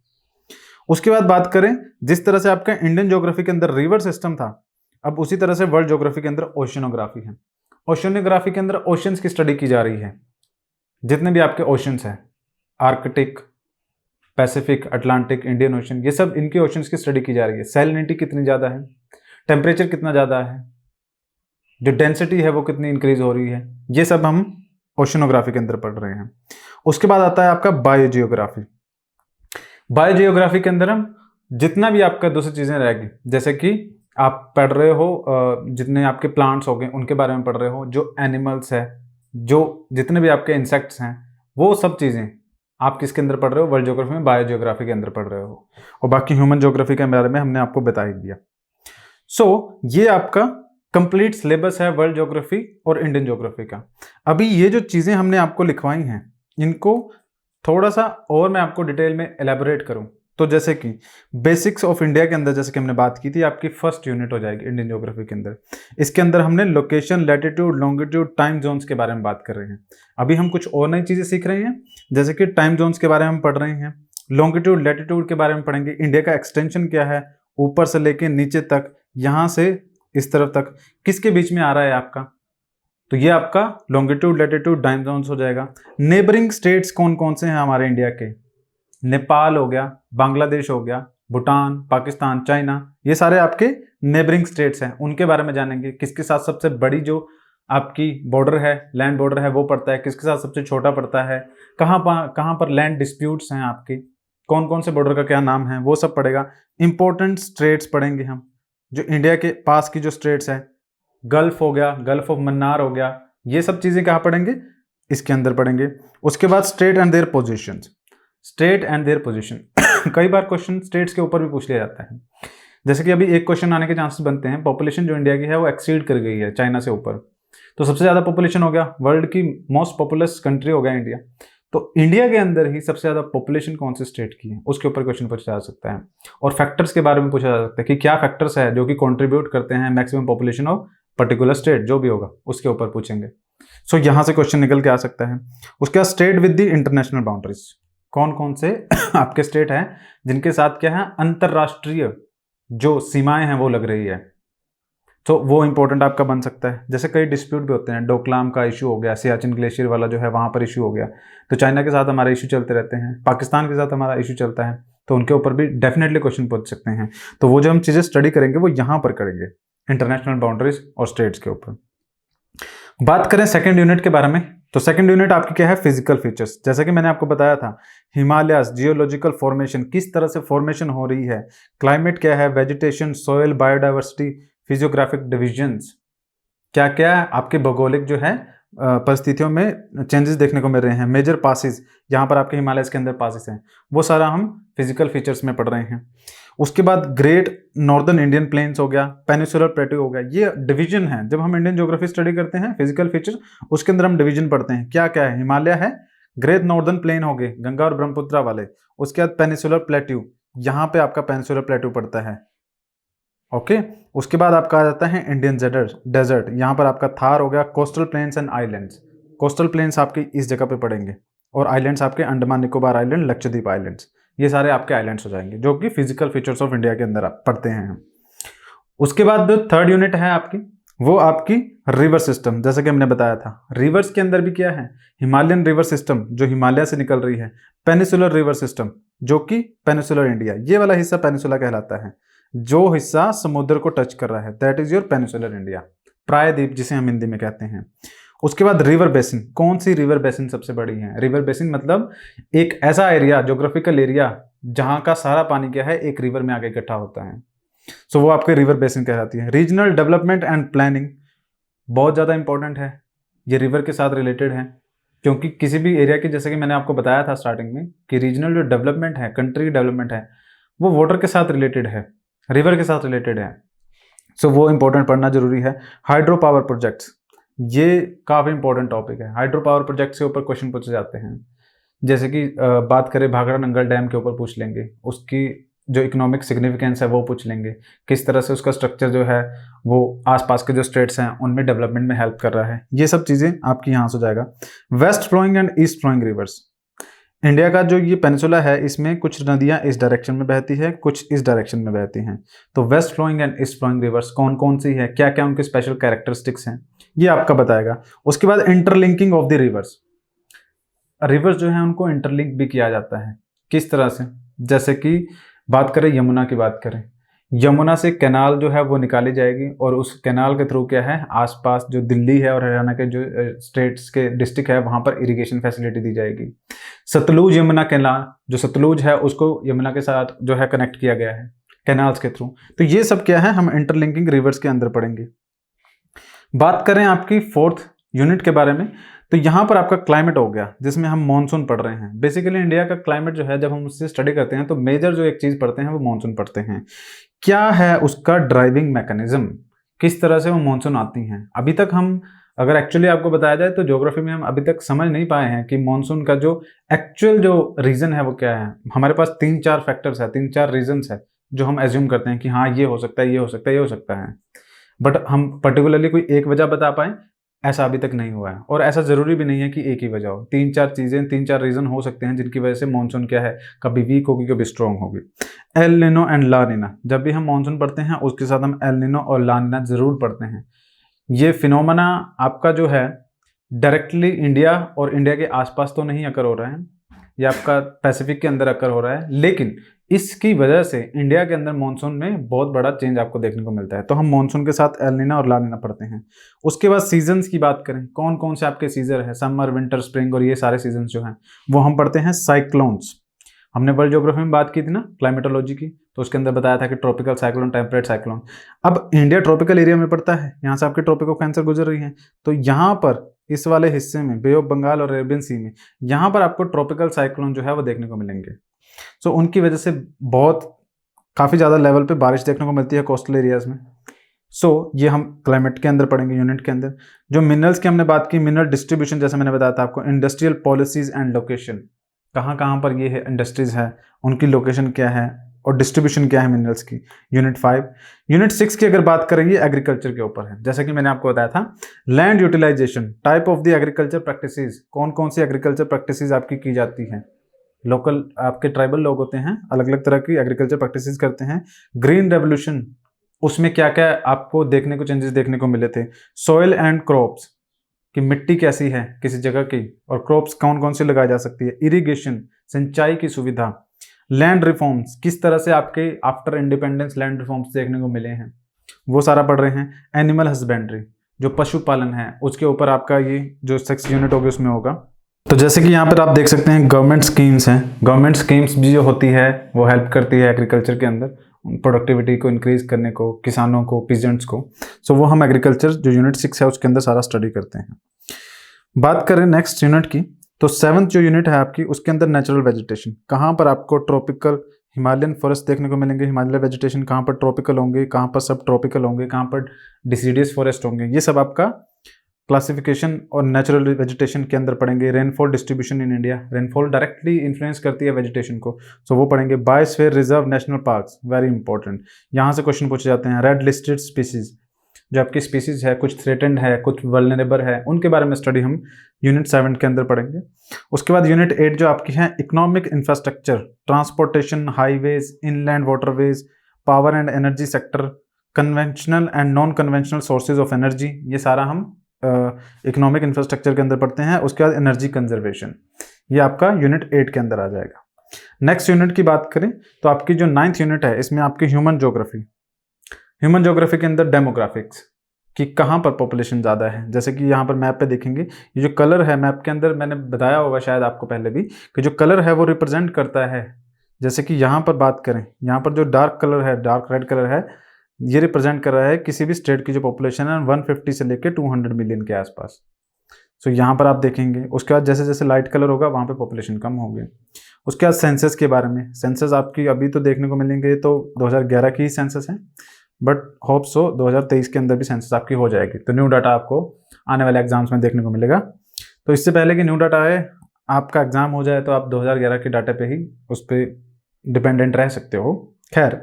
उसके बाद बात करें, जिस तरह से आपका इंडियन ज्योग्राफी के अंदर रिवर सिस्टम था, अब उसी तरह से वर्ल्ड ज्योग्राफी के अंदर ओशनोग्राफी है। ओशनोग्राफी के अंदर ओशंस की स्टडी की जा रही है, जितने भी आपके ओशंस हैं, Arctic, Pacific, Atlantic, Indian ocean, ये सब इनके ओशंस की स्टडी की जा रही है। सैलिनिटी कितनी ज़्यादा है, टेम्परेचर कितना ज़्यादा है, जो डेंसिटी है वो कितनी इंक्रीज हो रही है, ये सब हम ओशनोग्राफी के अंदर पढ़ रहे हैं। उसके बाद आता है आपका बायोजियोग्राफी। बायोजियोग्राफी के अंदर हम जितना भी आपका दूसरी चीज़ें रहेगी, जैसे कि आप पढ़ रहे हो जितने आपके प्लांट्स हो गए उनके बारे में पढ़ रहे हो, जो एनिमल्स है, जो जितने भी आपके इंसेक्ट्स हैं, वो सब चीज़ें आप किसके अंदर पढ़ रहे हो? वर्ल्ड ज्योग्राफी में, बायोजियोग्राफी के अंदर पढ़ रहे हो। और बाकी ह्यूमन ज्योग्राफी के बारे में हमने आपको बता ही दिया। सो ये आपका कंप्लीट सिलेबस है वर्ल्ड ज्योग्राफी और इंडियन ज्योग्राफी का। अभी ये जो चीज़ें हमने आपको लिखवाई हैं, इनको थोड़ा सा और मैं आपको डिटेल में एलैबोरेट करूं तो जैसे कि बेसिक्स ऑफ इंडिया के अंदर, जैसे कि हमने बात की थी, आपकी फर्स्ट यूनिट हो जाएगी इंडियन ज्योग्राफी के अंदर। इसके अंदर हमने location, latitude, longitude, time zones के बारे में बात कर रहे हैं। अभी हम कुछ और नई चीज़ें सीख रहे हैं, जैसे कि टाइम जोन्स के बारे में हम पढ़ रहे हैं, लॉन्गिट्यूड, लैटिट्यूड के बारे में पढ़ेंगे, इंडिया का एक्सटेंशन क्या है, ऊपर से लेके नीचे तक, यहाँ से इस तरफ तक किसके बीच में आ रहा है आपका, तो ये आपका लॉन्गिट्यूड, लैटिट्यूड, टाइम जोन्स हो जाएगा। नेबरिंग स्टेट्स कौन कौन से हैं हमारे इंडिया के, नेपाल हो गया, बांग्लादेश हो गया, भूटान, पाकिस्तान, चाइना, ये सारे आपके नेबरिंग स्टेट्स हैं, उनके बारे में जानेंगे। किसके साथ सबसे बड़ी जो आपकी बॉर्डर है, लैंड बॉर्डर है, वो पड़ता है, किसके साथ सबसे छोटा पड़ता है, कहाँ पर लैंड डिस्प्यूट्स हैं आपकी, कौन कौन से बॉर्डर का क्या नाम है, वो सब पड़ेगा। इंपॉर्टेंट स्ट्रेट्स पढ़ेंगे हम, जो इंडिया के पास की जो स्टेट्स है, गल्फ हो गया, गल्फ ऑफ मन्नार हो गया, ये सब चीज़ें कहाँ पढ़ेंगे? इसके अंदर पढ़ेंगे। उसके बाद state and their positions, state and their positions कई बार क्वेश्चन स्टेट्स के ऊपर भी पूछ लिया जाता है। जैसे कि अभी एक क्वेश्चन आने के चांसेस बनते हैं, पॉपुलेशन जो इंडिया की है वो एक्सीड कर गई है चाइना से ऊपर, तो सबसे ज़्यादा पॉपुलेशन हो गया, वर्ल्ड की मोस्ट पॉपुलस कंट्री हो गया इंडिया, तो इंडिया के अंदर ही सबसे ज़्यादा पॉपुलेशन कौन से स्टेट की है, उसके ऊपर क्वेश्चन पूछा जा सकता है। और फैक्टर्स के बारे में पूछा जा सकता है कि क्या फैक्टर्स है जो कि कॉन्ट्रीब्यूट करते हैं maximum population of particular state, जो भी होगा उसके ऊपर पूछेंगे। सो यहाँ से क्वेश्चन निकल के आ सकता है। उसके बाद state with the international boundaries, कौन कौन से आपके स्टेट हैं जिनके साथ क्या है, अंतरराष्ट्रीय जो सीमाएं हैं वो लग रही है, तो वो इंपॉर्टेंट आपका बन सकता है। जैसे कई डिस्प्यूट भी होते हैं, डोकलाम का इशू हो गया, सियाचिन ग्लेशियर वाला जो है वहाँ पर इशू हो गया, तो चाइना के साथ हमारे इशू चलते रहते हैं, पाकिस्तान के साथ हमारा इशू चलता है, तो उनके ऊपर भी डेफिनेटली क्वेश्चन पूछ सकते हैं। तो वो जो हम चीज़ें स्टडी करेंगे वो यहाँ पर करेंगे, इंटरनेशनल बाउंड्रीज और स्टेट्स के ऊपर। बात करें सेकेंड यूनिट के बारे में, तो सेकंड यूनिट आपकी क्या है, फिजिकल फीचर्स। जैसा कि मैंने आपको बताया था, हिमालयाज जियोलॉजिकल फॉर्मेशन, किस तरह से फॉर्मेशन हो रही है, क्लाइमेट क्या है, vegetation, soil, biodiversity, physiographic divisions, क्या क्या आपके भौगोलिक जो है परिस्थितियों में चेंजेस देखने को मिल रहे हैं, मेजर पासिस, यहाँ पर आपके हिमालय के अंदर पासिस हैं, वो सारा हम फिजिकल फीचर्स में पढ़ रहे हैं। उसके बाद ग्रेट नॉर्दर्न इंडियन प्लेन्स हो गया, पेनिसुलर प्लेटू हो गया, ये डिवीजन है। जब हम इंडियन ज्योग्राफी स्टडी करते हैं फिजिकल फीचर, उसके अंदर हम डिवीजन पढ़ते हैं, क्या क्या है, हिमालय है, ग्रेट नॉर्दर्न प्लेन हो गए गंगा और ब्रह्मपुत्र वाले, उसके बाद पेनिसुलर प्लेट्यू, यहाँ पे आपका पेनिसुलर प्लेट्यू पड़ता है, ओके। उसके बाद आपका आ जाता है इंडियन डेजर्ट, यहाँ पर आपका थार हो गया, coastal plains and islands, coastal planes आपके इस जगह पे पड़ेंगे, और आइलैंड्स आपके अंडमान निकोबार आइलैंड, लक्षद्वीप आइलैंड्स, ये सारे आपके आइलैंड्स हो जाएंगे, जो कि फिजिकल फीचर्स ऑफ इंडिया के अंदर आप पढ़ते हैं। उसके बाद जो थर्ड यूनिट है आपकी, वो आपकी रिवर सिस्टम। जैसा कि हमने बताया था, रिवर्स के अंदर भी क्या है, हिमालयन रिवर सिस्टम जो हिमालय से निकल रही है, पेनिसुलर रिवर सिस्टम जो कि पेनिसुलर इंडिया, ये वाला हिस्सा पेनिसुला कहलाता है, जो हिस्सा समुद्र को टच कर रहा है, that is your peninsular India, प्रायद्वीप जिसे हम हिंदी में कहते हैं। उसके बाद रिवर बेसिन, कौन सी रिवर बेसिन सबसे बड़ी है, रिवर बेसिन मतलब एक ऐसा एरिया, ज्योग्राफिकल एरिया, जहां का सारा पानी क्या है, एक रिवर में आके इकट्ठा होता है, सो वो आपके रिवर बेसिन कहलाती है। रीजनल डेवलपमेंट एंड प्लानिंग बहुत ज़्यादा इंपॉर्टेंट है, ये रिवर के साथ रिलेटेड है, क्योंकि किसी भी एरिया की, जैसे कि मैंने आपको बताया था स्टार्टिंग में, कि रीजनल जो डेवलपमेंट है, कंट्री डेवलपमेंट है, वो वाटर के साथ रिलेटेड है, रिवर के साथ रिलेटेड है, सो वो इंपॉर्टेंट पढ़ना जरूरी है। हाइड्रो पावर प्रोजेक्ट्स, ये काफ़ी इंपॉर्टेंट टॉपिक है, हाइड्रो पावर प्रोजेक्ट के ऊपर क्वेश्चन पूछे जाते हैं, जैसे कि बात करें भाखड़ा नंगल डैम के ऊपर पूछ लेंगे, उसकी जो इकोनॉमिक सिग्निफिकेंस है वो पूछ लेंगे, किस तरह से उसका स्ट्रक्चर जो है वो आसपास के जो स्टेट्स हैं उनमें डेवलपमेंट में हेल्प कर रहा है, ये सब चीज़ें आपकी यहाँ से हो जाएगा। West flowing and east flowing rivers, India का जो ये पेनिसुला है, इसमें कुछ नदियाँ इस डायरेक्शन में बहती है, कुछ इस डायरेक्शन में बहती हैं, तो west flowing and east flowing rivers कौन कौन सी है, क्या क्या उनके स्पेशल कैरेक्टरिस्टिक्स हैं, ये आपका बताएगा। उसके बाद interlinking of the reverse, reverse जो है उनको इंटरलिंक भी किया जाता है, किस तरह से, जैसे कि बात करें यमुना की, बात करें यमुना से कैनाल जो है वो निकाली जाएगी, और उस कैनाल के थ्रू क्या है, आसपास जो दिल्ली है और हरियाणा के जो स्टेट्स के डिस्ट्रिक्ट है वहां पर इरिगेशन फैसिलिटी दी जाएगी। सतलुज यमुना कैनाल, जो सतलुज है उसको यमुना के साथ जो है कनेक्ट किया गया है कैनाल्स के थ्रू, तो ये सब क्या है, हम इंटरलिंकिंग रिवर्स के अंदर पढ़ेंगे। बात करें आपकी फोर्थ यूनिट के बारे में, तो यहाँ पर आपका क्लाइमेट हो गया, जिसमें हम मॉनसून पढ़ रहे हैं। बेसिकली इंडिया का क्लाइमेट जो है, जब हम उससे स्टडी करते हैं तो मेजर जो एक चीज़ पढ़ते हैं वो मॉनसून पढ़ते हैं, क्या है उसका ड्राइविंग मैकेनिज्म, किस तरह से वो मॉनसून आती हैं। अभी तक हम, अगर एक्चुअली आपको बताया जाए तो ज्योग्राफी में हम अभी तक समझ नहीं पाए हैं कि मॉनसून का जो एक्चुअल जो रीज़न है वो क्या है। हमारे पास 3-4 फैक्टर्स है, 3-4 रीजन्स है जो हम एज्यूम करते हैं कि हाँ ये हो सकता है, ये हो सकता है, ये हो सकता है, बट हम पर्टिकुलरली कोई एक वजह बता पाएँ ऐसा अभी तक नहीं हुआ है, और ऐसा ज़रूरी भी नहीं है कि एक ही वजह हो, 3-4 चीज़ें, 3-4 रीज़न हो सकते हैं जिनकी वजह से मानसून क्या है, कभी वीक होगी, कभी स्ट्रॉन्ग होगी। एल निनो एंड ला निना, जब भी हम मानसून पढ़ते हैं उसके साथ हम एल निनो और ला निना ज़रूर पढ़ते हैं। ये फिनोमेना आपका जो है डायरेक्टली इंडिया और इंडिया के आसपास तो नहीं अकर हो रहा है, ये आपका पैसिफिक के अंदर अकर हो रहा है, लेकिन इसकी वजह से इंडिया के अंदर मॉनसून में बहुत बड़ा चेंज आपको देखने को मिलता है। तो हम मॉनसून के साथ एल नीना और ला नीना पढ़ते हैं। उसके बाद सीजन्स की बात करें, कौन कौन से आपके सीजन है, समर, विंटर, स्प्रिंग, और ये सारे सीजन्स जो हैं वो हम पढ़ते हैं। साइक्लोन्स, हमने वर्ल्ड ज्योग्राफी में बात की थी ना क्लाइमेटोलॉजी की, तो उसके अंदर बताया था कि ट्रॉपिकल साइक्लोन, टेम्परेट साइक्लोन। अब इंडिया ट्रॉपिकल एरिया में पड़ता है, यहाँ से आपके ट्रॉपिक ऑफ कैंसर गुजर रही है, तो यहाँ पर इस वाले हिस्से में बे ऑफ बंगाल और अरेबियन सी में यहाँ पर आपको ट्रॉपिकल साइक्लोन जो है वो देखने को मिलेंगे। सो उनकी वजह से बहुत काफ़ी ज़्यादा लेवल पे बारिश देखने को मिलती है कोस्टल एरियाज में। सो ये हम क्लाइमेट के अंदर पढ़ेंगे यूनिट के अंदर। जो मिनरल्स की हमने बात की, मिनरल डिस्ट्रीब्यूशन, जैसे मैंने बताया था आपको, इंडस्ट्रियल पॉलिसीज एंड लोकेशन, कहाँ कहाँ पर ये है इंडस्ट्रीज है, उनकी लोकेशन क्या है और डिस्ट्रीब्यूशन क्या है मिनरल्स की, यूनिट 5। यूनिट 6 की अगर बात करेंगे एग्रीकल्चर के ऊपर है। जैसा कि मैंने आपको बताया था, land utilization, type of the agriculture practices, कौन कौन सी एग्रीकल्चर प्रैक्टिसेस आपकी की जाती हैं। लोकल आपके ट्राइबल लोग होते हैं, अलग अलग तरह की एग्रीकल्चर प्रैक्टिसेस करते हैं। ग्रीन रेवोल्यूशन, उसमें क्या क्या आपको देखने को चेंजेस देखने को मिले थे। सॉइल एंड क्रॉप्स, कि मिट्टी कैसी है किसी जगह की, और क्रॉप्स कौन कौन सी लगाई जा सकती है। इरिगेशन, सिंचाई की सुविधा। लैंड रिफॉर्म्स, किस तरह से आपके आफ्टर इंडिपेंडेंस लैंड रिफॉर्म्स देखने को मिले हैं, वो सारा पढ़ रहे हैं। एनिमल हस्बेंड्री, जो पशुपालन है उसके ऊपर आपका ये जो 6 यूनिट होगी उसमें होगा। तो जैसे कि यहाँ पर आप देख सकते हैं गवर्नमेंट स्कीम्स हैं, गवर्नमेंट स्कीम्स भी जो होती है वो हेल्प करती है एग्रीकल्चर के अंदर प्रोडक्टिविटी को इंक्रीज करने को, किसानों को, पीजेंट्स को। सो वो हम एग्रीकल्चर जो यूनिट 6 है उसके अंदर सारा स्टडी करते हैं। बात करें नेक्स्ट यूनिट की, तो 7th जो यूनिट है आपकी उसके अंदर नेचुरल वेजिटेशन, कहाँ पर आपको ट्रॉपिकल हिमालयन फॉरेस्ट देखने को मिलेंगे, हिमालय वेजिटेशन कहाँ पर ट्रॉपिकल होंगे, कहाँ पर सब ट्रॉपिकल होंगे, कहाँ पर डिसीडियस फॉरेस्ट होंगे, ये सब आपका क्लासिफिकेशन और नेचुरल वेजिटेशन के अंदर पढ़ेंगे। Rainfall distribution in India, rainfall directly influence करती है वेजिटेशन को, सो वो पढ़ेंगे। Biosphere reserve national parks, very important, यहाँ से क्वेश्चन पूछे जाते हैं। रेड लिस्टेड स्पीसीज, जो आपकी स्पीसीज है, कुछ थ्रेटेंड है, कुछ वल्नरेबल है, उनके बारे में स्टडी हम यूनिट 7 के अंदर पढ़ेंगे। उसके बाद यूनिट 8 जो आपकी है economic infrastructure, transportation, highways, inland waterways, power and energy sector, conventional and non conventional sources of energy, ये सारा हम इकोनॉमिक इंफ्रास्ट्रक्चर के अंदर पढ़ते हैं। उसके बाद एनर्जी कंजर्वेशन, ये आपका यूनिट 8 के अंदर आ जाएगा। नेक्स्ट यूनिट की बात करें तो आपकी जो 9th यूनिट है इसमें आपकी ह्यूमन ज्योग्राफी, ह्यूमन ज्योग्राफी के अंदर डेमोग्राफिक्स कि कहाँ पर पॉपुलेशन ज़्यादा है। जैसे कि यहाँ पर मैप पे देखेंगे, ये जो कलर है मैप के अंदर, मैंने बताया होगा शायद आपको पहले भी कि जो कलर है वो रिप्रेजेंट करता है। जैसे कि यहाँ पर बात करें, यहाँ पर जो डार्क कलर है, डार्क रेड कलर है, ये रिप्रेजेंट कर रहा है किसी भी स्टेट की जो पॉपुलेशन है 150 से लेकर 200 मिलियन के आसपास। सो यहाँ पर आप देखेंगे। उसके बाद जैसे जैसे लाइट कलर होगा वहाँ पे पॉपुलेशन कम होगी। उसके बाद सेंसस के बारे में, सेंसस आपकी अभी तो देखने को मिलेंगे तो 2011 की ही सेंसस है, बट होप सो 2023 के अंदर भी सेंसस आपकी हो जाएगी। तो न्यू डाटा आपको आने वाले एग्जाम्स में देखने को मिलेगा। तो इससे पहले कि न्यू डाटा आए, आपका एग्जाम हो जाए, तो आप 2011 के डाटा पे ही उस पर डिपेंडेंट रह सकते हो। खैर,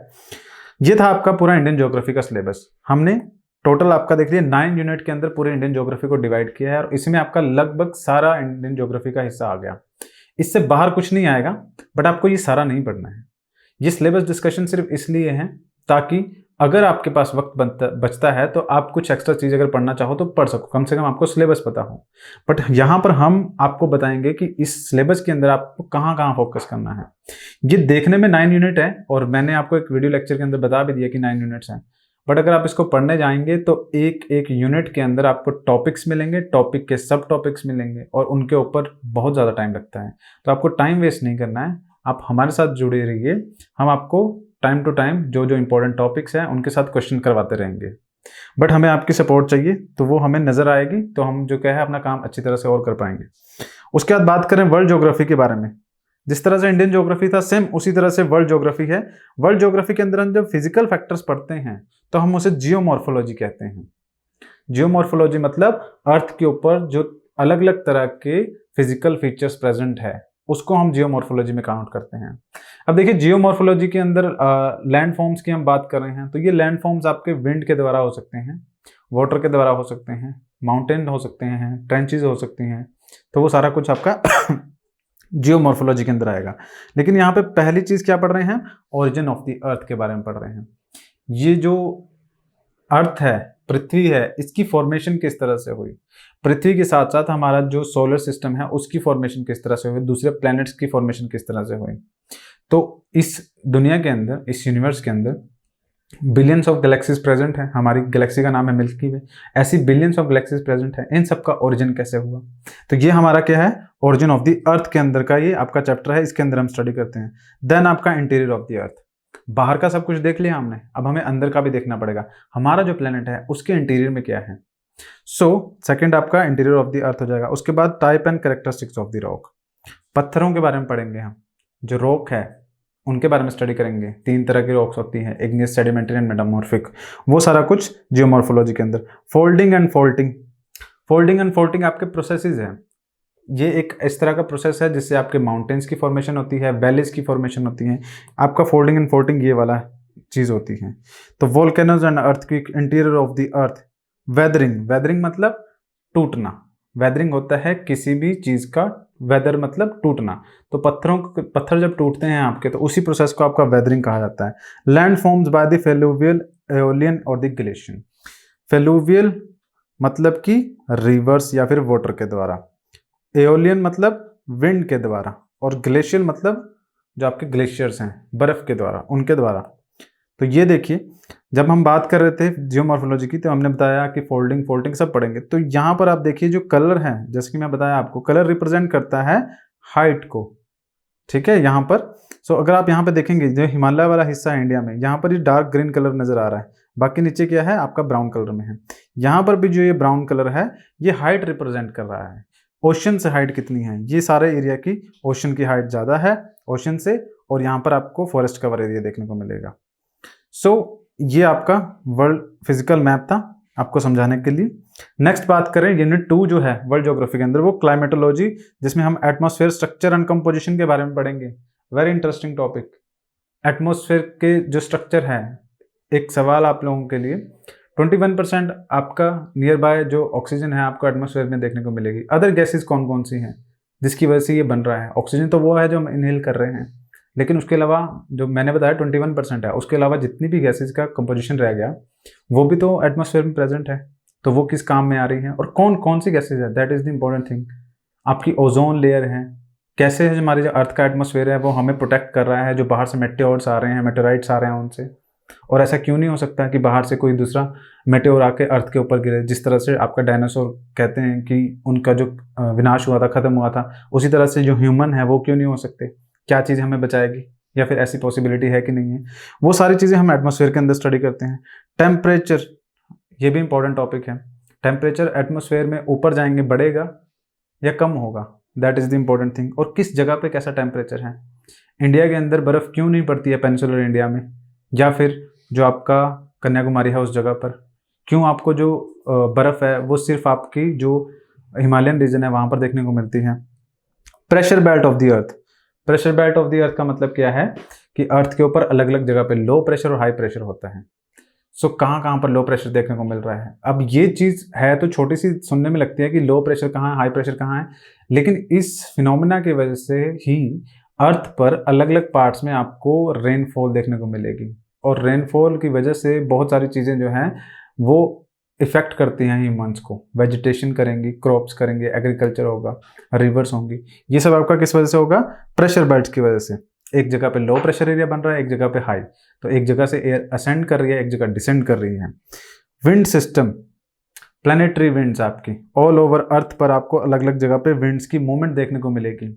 ये था आपका पूरा इंडियन ज्योग्राफी का सिलेबस। हमने टोटल आपका देख लिया 9 यूनिट के अंदर पूरे इंडियन ज्योग्राफी को डिवाइड किया है और इसमें आपका लगभग सारा इंडियन ज्योग्राफी का हिस्सा आ गया। इससे बाहर कुछ नहीं आएगा, बट आपको ये सारा नहीं पढ़ना है। ये सिलेबस डिस्कशन सिर्फ इसलिए है ताकि अगर आपके पास वक्त बचता है तो आप कुछ एक्स्ट्रा चीज़ अगर पढ़ना चाहो तो पढ़ सको, कम से कम आपको सिलेबस पता हो। बट यहाँ पर हम आपको बताएंगे कि इस सिलेबस के अंदर आपको कहाँ कहाँ फोकस करना है। ये देखने में 9 यूनिट है और मैंने आपको एक वीडियो लेक्चर के अंदर बता भी दिया कि 9 यूनिट्स हैं, बट अगर आप इसको पढ़ने जाएंगे तो एक एक यूनिट के अंदर आपको टॉपिक्स मिलेंगे, टॉपिक के सब टॉपिक्स मिलेंगे और उनके ऊपर बहुत ज़्यादा टाइम लगता है। तो आपको टाइम वेस्ट नहीं करना है, आप हमारे साथ जुड़े रहिए। हम आपको टाइम टू टाइम जो जो इंपॉर्टेंट टॉपिक्स हैं उनके साथ क्वेश्चन करवाते रहेंगे। बट हमें आपकी सपोर्ट चाहिए, तो वो हमें नज़र आएगी तो हम जो क्या है अपना काम अच्छी तरह से और कर पाएंगे। उसके बाद बात करें वर्ल्ड ज्योग्राफी के बारे में, जिस तरह से इंडियन ज्योग्राफी था सेम उसी तरह से वर्ल्ड ज्योग्राफी है। वर्ल्ड ज्योग्राफी के अंदर हम जब फिजिकल फैक्टर्स पढ़ते हैं तो हम उसे जियोमॉर्फोलॉजी कहते हैं। जियोमॉर्फोलॉजी मतलब अर्थ के ऊपर जो अलग अलग तरह के फिजिकल फीचर्स प्रेजेंट है उसको हम जियोमॉर्फोलॉजी में काउंट करते हैं। अब देखिए, जियोमॉर्फोलॉजी के अंदर लैंड फॉर्म्स की हम बात कर रहे हैं, तो ये लैंड फॉर्म्स आपके विंड के द्वारा हो सकते हैं, वाटर के द्वारा हो सकते हैं, माउंटेन हो सकते हैं, ट्रेंचेस हो सकती हैं, तो वो सारा कुछ आपका जियोमॉर्फोलॉजी के अंदर आएगा। लेकिन यहाँ पे पहली चीज़ क्या पढ़ रहे हैं, ओरिजिन ऑफ द अर्थ के बारे में पढ़ रहे हैं। ये जो अर्थ है, पृथ्वी है, इसकी फॉर्मेशन किस तरह से हुई, पृथ्वी के साथ साथ हमारा जो सोलर सिस्टम है उसकी फॉर्मेशन किस तरह से हुई, दूसरे प्लैनेट्स की फॉर्मेशन किस तरह से हुई। तो इस दुनिया के अंदर, इस यूनिवर्स के अंदर बिलियंस ऑफ गैलेक्सीज प्रेजेंट है। हमारी गैलेक्सी का नाम है मिल्की वे, ऐसी बिलियंस ऑफ गैलेक्सीज प्रेजेंट है। इन सब का ओरिजिन कैसे हुआ, तो ये हमारा क्या है, ओरिजिन ऑफ द अर्थ के अंदर का ये आपका चैप्टर है, इसके अंदर हम स्टडी करते हैं। देन आपका इंटीरियर ऑफ द अर्थ, बाहर का सब कुछ देख लिया हमने, अब हमें अंदर का भी देखना पड़ेगा, हमारा जो प्लेनेट है उसके इंटीरियर में क्या है। सो सेकंड आपका इंटीरियर ऑफ द अर्थ हो जाएगा। उसके बाद type and characteristics of the rock, पत्थरों के बारे में पढ़ेंगे हम, जो रॉक है उनके बारे में स्टडी करेंगे। 3 तरह की रॉक्स होती हैं, इग्नियस, सेडिमेंट्री एंड मेटामॉर्फिक, वो सारा कुछ जियोमॉर्फोलॉजी के अंदर। Folding and faulting, folding and faulting आपके प्रोसेसेस हैं। ये एक इस तरह का प्रोसेस है जिससे आपके माउंटेन्स की फॉर्मेशन होती है, वैलीज की फॉर्मेशन होती है। आपका फोल्डिंग एंड फोल्टिंग ये वाला चीज़ होती है। तो volcanoes and earthquake, interior of the earth. Weathering, weathering मतलब टूटना, वेदरिंग होता है किसी भी चीज़ का, वेदर मतलब टूटना। तो पत्थर जब टूटते हैं आपके, तो उसी प्रोसेस को आपका वेदरिंग कहा जाता है। Land forms by the fluvial, aeolian और द ग्लेशियर। फेलुवियल मतलब कि रिवर्स या फिर वाटर के द्वारा, एओलियन मतलब विंड के द्वारा, और ग्लेशियर मतलब जो आपके ग्लेशियर्स हैं बर्फ के द्वारा, उनके द्वारा। तो ये देखिए, जब हम बात कर रहे थे जियोमॉर्फोलॉजी की तो हमने बताया कि फोल्डिंग फोल्डिंग सब पढ़ेंगे। तो यहाँ पर आप देखिए जो कलर है, जैसे कि मैं बताया आपको, कलर रिप्रेजेंट करता है हाइट को, ठीक है। यहाँ पर अगर आप यहाँ पे देखेंगे जो हिमालय वाला हिस्सा है इंडिया में, यहाँ पर ये डार्क ग्रीन कलर नजर आ रहा है, बाकी नीचे क्या है आपका ब्राउन कलर में है। यहाँ पर भी जो ये ब्राउन कलर है ये हाइट रिप्रेजेंट कर रहा है, ओशन से हाइट कितनी है। ये सारे एरिया की ओशन की हाइट ज़्यादा है ओशन से, और यहाँ पर आपको फॉरेस्ट कवर एरिया देखने को मिलेगा। ये आपका वर्ल्ड फिजिकल मैप था आपको समझाने के लिए। नेक्स्ट बात करें यूनिट 2 जो है वर्ल्ड ज्योग्राफी के अंदर, वो क्लाइमेटोलॉजी, जिसमें हम एटमॉस्फेयर स्ट्रक्चर एंड कंपोजिशन के बारे में पढ़ेंगे। Very interesting topic. एटमॉस्फेयर के जो स्ट्रक्चर है, एक सवाल आप लोगों के लिए, 21% आपका नियर बाय जो ऑक्सीजन है आपको एटमॉस्फेयर में देखने को मिलेगी। अदर गैसेज कौन कौन सी हैं जिसकी वजह से ये बन रहा है? ऑक्सीजन तो वो है जो हम इनहेल कर रहे हैं, लेकिन उसके अलावा जो मैंने बताया 21% है, उसके अलावा जितनी भी गैसेज का कंपोजिशन रह गया वो भी तो एटमॉस्फेयर में प्रेजेंट है। तो वो किस काम में आ रही है और कौन कौन सी गैसेज है, that is the important thing. आपकी ओजोन लेयर है, कैसे है हमारी जो अर्थ का एटमॉस्फेयर है वो हमें प्रोटेक्ट कर रहा है, जो बाहर से मेटेओर्स आ रहे हैं, मेटेराइट्स आ रहे हैं उनसे। और ऐसा क्यों नहीं हो सकता कि बाहर से कोई दूसरा मेटेओर आके अर्थ के ऊपर गिरे, जिस तरह से आपका डायनासोर कहते हैं कि उनका जो विनाश हुआ था, खत्म हुआ था, उसी तरह से जो ह्यूमन है वो क्यों नहीं हो सकते? क्या चीज़ हमें बचाएगी, या फिर ऐसी पॉसिबिलिटी है कि नहीं है? वो सारी चीज़ें हम एटमॉस्फेयर के अंदर स्टडी करते हैं। टेम्परेचर, ये भी इंपॉर्टेंट टॉपिक है। टेम्परेचर एटमॉस्फेयर में ऊपर जाएंगे बढ़ेगा या कम होगा, that is the important thing. और किस जगह पे कैसा टेम्परेचर है, इंडिया के अंदर बर्फ क्यों नहीं पड़ती है पेनिनसुलर इंडिया में, या फिर जो आपका कन्याकुमारी है उस जगह पर क्यों आपको जो बर्फ है वो सिर्फ आपकी जो हिमालयन रीजन है वहां पर देखने को मिलती है। Pressure belt of the earth, pressure belt of the earth का मतलब क्या है कि अर्थ के ऊपर अलग अलग जगह पे लो प्रेशर और हाई प्रेशर होता है। कहाँ कहाँ पर लो प्रेशर देखने को मिल रहा है? अब ये चीज़ है तो छोटी सी सुनने में लगती है कि लो प्रेशर कहाँ है, हाई प्रेशर कहाँ है, लेकिन इस फिनोमेना की वजह से ही अर्थ पर अलग अलग पार्ट्स में आपको रेनफॉल देखने को मिलेगी, और रेनफॉल की वजह से बहुत सारी चीज़ें जो हैं वो इफेक्ट करती हैं ह्यूमंस को। वेजिटेशन करेंगी, क्रॉप्स करेंगे, एग्रीकल्चर होगा, रिवर्स होंगी। ये सब आपका किस वजह से होगा? प्रेशर बेल्ट्स की वजह से। एक जगह पे लो प्रेशर एरिया बन रहा है, एक जगह पे हाई, तो एक जगह से एयर असेंड कर रही है, एक जगह डिसेंड कर रही है। विंड सिस्टम, प्लानिटरी विंड्स आपकी ऑल ओवर अर्थ पर आपको अलग अलग जगह पे विंड्स की मूवमेंट देखने को मिलेगी।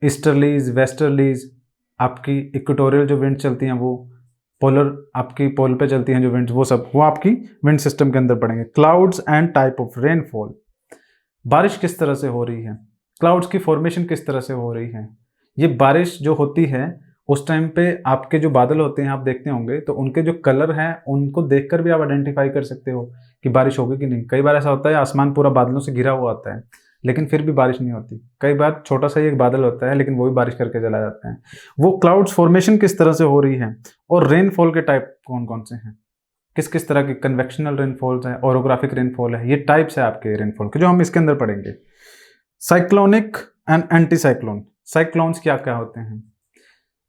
ईस्टर्लीज, वेस्टर्लीज, आपकी इक्वेटोरियल जो विंड चलती हैं वो, पोलर आपकी पोल पे चलती हैं जो विंड्स, वो सब वो आपकी विंड सिस्टम के अंदर पड़ेंगे। Clouds and type of rainfall, बारिश किस तरह से हो रही है, क्लाउड्स की फॉर्मेशन किस तरह से हो रही है। ये बारिश जो होती है उस टाइम पे आपके जो बादल होते हैं आप देखते होंगे, तो उनके जो कलर हैं उनको देखकर भी आप आइडेंटिफाई कर सकते हो कि बारिश होगी कि नहीं। कई बार ऐसा होता है आसमान पूरा बादलों से घिरा हुआ होता है लेकिन फिर भी बारिश नहीं होती। कई बार छोटा सा ही एक बादल होता है लेकिन वो भी बारिश करके चला जाता है। वो क्लाउड्स फॉर्मेशन किस तरह से हो रही है, और रेनफॉल के टाइप कौन कौन से हैं, किस किस तरह के कन्वेक्शनल रेनफॉल्स हैं, ओरोग्राफिक रेनफॉल है, ये टाइप्स है आपके रेनफॉल के जो हम इसके अंदर पढ़ेंगे। Cyclonic and anti cyclone, cyclones क्या क्या होते हैं?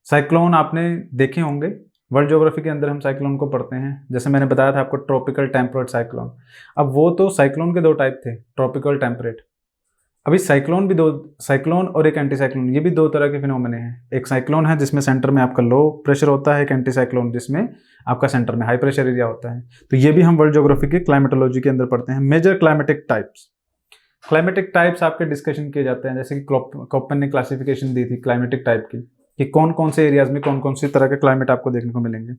साइक्लोन आपने देखे होंगे, वर्ल्ड ज्योग्राफी के अंदर हम साइक्लोन को पढ़ते हैं। जैसे मैंने बताया था आपको ट्रॉपिकल टेम्परेट साइक्लोन। अब वो तो साइक्लोन के दो टाइप थे, ट्रॉपिकल टेम्परेट। अभी साइक्लोन भी दो, साइक्लोन और एक एंटी साइक्लोन, ये भी दो तरह के फिनोमेने हैं। एक साइक्लोन है जिसमें सेंटर में आपका लो प्रेशर होता है, एक एंटी साइक्लोन जिसमें आपका सेंटर में हाई प्रेशर एरिया होता है। तो ये भी हम वर्ल्ड ज्योग्राफी के क्लाइमेटोलॉजी के अंदर पढ़ते हैं। Major climatic types, climatic types आपके डिस्कशन किए जाते हैं। जैसे कि कॉपन ने क्लासिफिकेशन दी थी क्लाइमेटिक टाइप की कि कौन कौन से एरियाज में कौन कौन सी तरह के क्लाइमेट आपको देखने को मिलेंगे।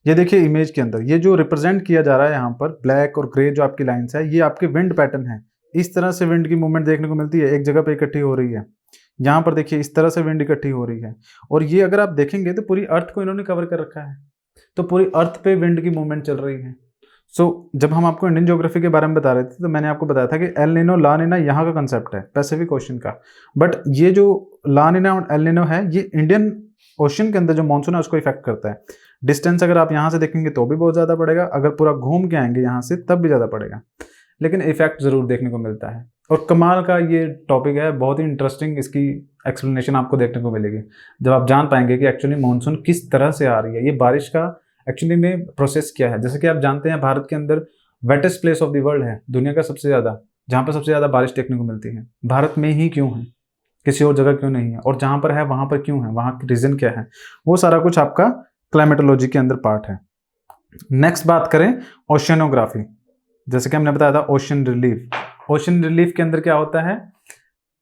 ये देखिए इमेज के अंदर ये जो रिप्रेजेंट किया जा रहा है यहाँ पर ब्लैक और ग्रे जो आपकी लाइन्स है, ये आपके विंड पैटर्न है। इस तरह से विंड की मूवमेंट देखने को मिलती है, एक जगह पे इकट्ठी हो रही है। यहाँ पर देखिए इस तरह से विंड इकट्ठी हो रही है, और ये अगर आप देखेंगे तो पूरी अर्थ को इन्होंने कवर कर रखा है, तो पूरी अर्थ पे विंड की मूवमेंट चल रही है। जब हम आपको इंडियन ज्योग्राफी के बारे में बता रहे थे तो मैंने आपको बताया था कि एल नीनो ला नीना यहाँ का कंसेप्ट है पैसिफिक ओशन का, बट ये जो ला नीना और एल नीनो है ये इंडियन ओशन के अंदर जो मानसून है उसको इफेक्ट करता है। डिस्टेंस अगर आप यहाँ से देखेंगे तो भी बहुत ज़्यादा पड़ेगा, अगर पूरा घूम के आएंगे यहाँ से तब भी ज़्यादा पड़ेगा, लेकिन इफेक्ट ज़रूर देखने को मिलता है। और कमाल का ये टॉपिक है, बहुत ही इंटरेस्टिंग इसकी एक्सप्लेनेशन आपको देखने को मिलेगी जब आप जान पाएंगे कि एक्चुअली मानसून किस तरह से आ रही है, ये बारिश का एक्चुअली में प्रोसेस क्या है। जैसे कि आप जानते हैं भारत के अंदर wettest place of the world है, दुनिया का सबसे ज़्यादा, जहाँ पर सबसे ज़्यादा बारिश देखने को मिलती है। भारत में ही क्यों है, किसी और जगह क्यों नहीं है, और जहाँ पर है वहाँ पर क्यों है, वहाँ की रीज़न क्या है, वो सारा कुछ आपका क्लाइमेटोलॉजी के अंदर पार्ट है। नेक्स्ट बात करें ओशियनोग्राफी, जैसे कि हमने बताया था ओशन रिलीफ। ओशन रिलीफ के अंदर क्या होता है,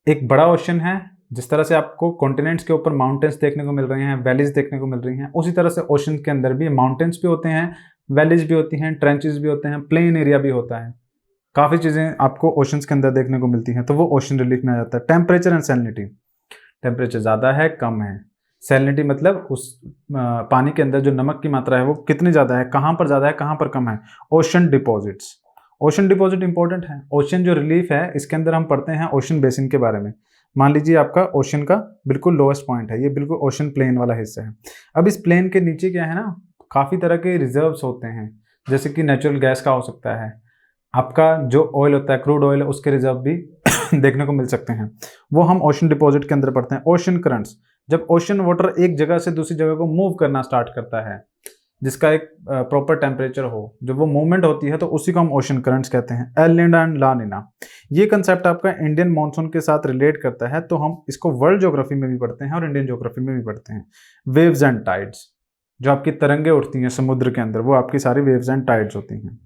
एक बड़ा ओशन है, जिस तरह से आपको कॉन्टिनेंट्स के ऊपर माउंटेन्स देखने को मिल रहे हैं, वैलीज देखने को मिल रही हैं, उसी तरह से ओशन के अंदर भी माउंटेन्स भी होते हैं, वैलीज भी होती हैं, ट्रेंचेस भी होते हैं, प्लेन एरिया भी होता है, काफ़ी चीज़ें आपको ओशंस के अंदर देखने को मिलती हैं, तो वो ओशन रिलीफ में आ जाता है। टेम्परेचर एंड सैलिनिटी, टेम्परेचर ज़्यादा है कम है, सैलिनिटी मतलब उस पानी के अंदर जो नमक की मात्रा है वो कितनी ज़्यादा है, कहाँ पर ज़्यादा है, कहाँ पर कम है। Ocean deposits, ocean deposit important है। ओशन जो रिलीफ है इसके अंदर हम पढ़ते हैं ओशन बेसिन के बारे में। मान लीजिए आपका ओशन का बिल्कुल लोएस्ट पॉइंट है, ये बिल्कुल ओशन प्लेन वाला हिस्सा है। अब इस प्लेन के नीचे क्या है ना, काफ़ी तरह के रिजर्व्स होते हैं, जैसे कि नेचुरल गैस का हो सकता है, आपका जो ऑयल होता है क्रूड ऑयल, उसके रिजर्व भी देखने को मिल सकते हैं, वो हम ओशन डिपॉजिट के अंदर पढ़ते हैं। ओशन करंट्स, जब ओशन वाटर एक जगह से दूसरी जगह को मूव करना स्टार्ट करता है, जिसका एक प्रॉपर टेम्परेचर हो, जब वो मूवमेंट होती है तो उसी को हम ओशन करंट्स कहते हैं। एल नीना एंड ला नीना, ये कंसेप्ट आपका इंडियन मॉनसून के साथ रिलेट करता है, तो हम इसको वर्ल्ड ज्योग्राफी में भी पढ़ते हैं और इंडियन ज्योग्राफी में भी पढ़ते हैं। वेव्स एंड टाइड्स, जो आपकी तरंगे उठती हैं समुद्र के अंदर, वो आपकी सारी वेव्स एंड टाइड्स होती हैं।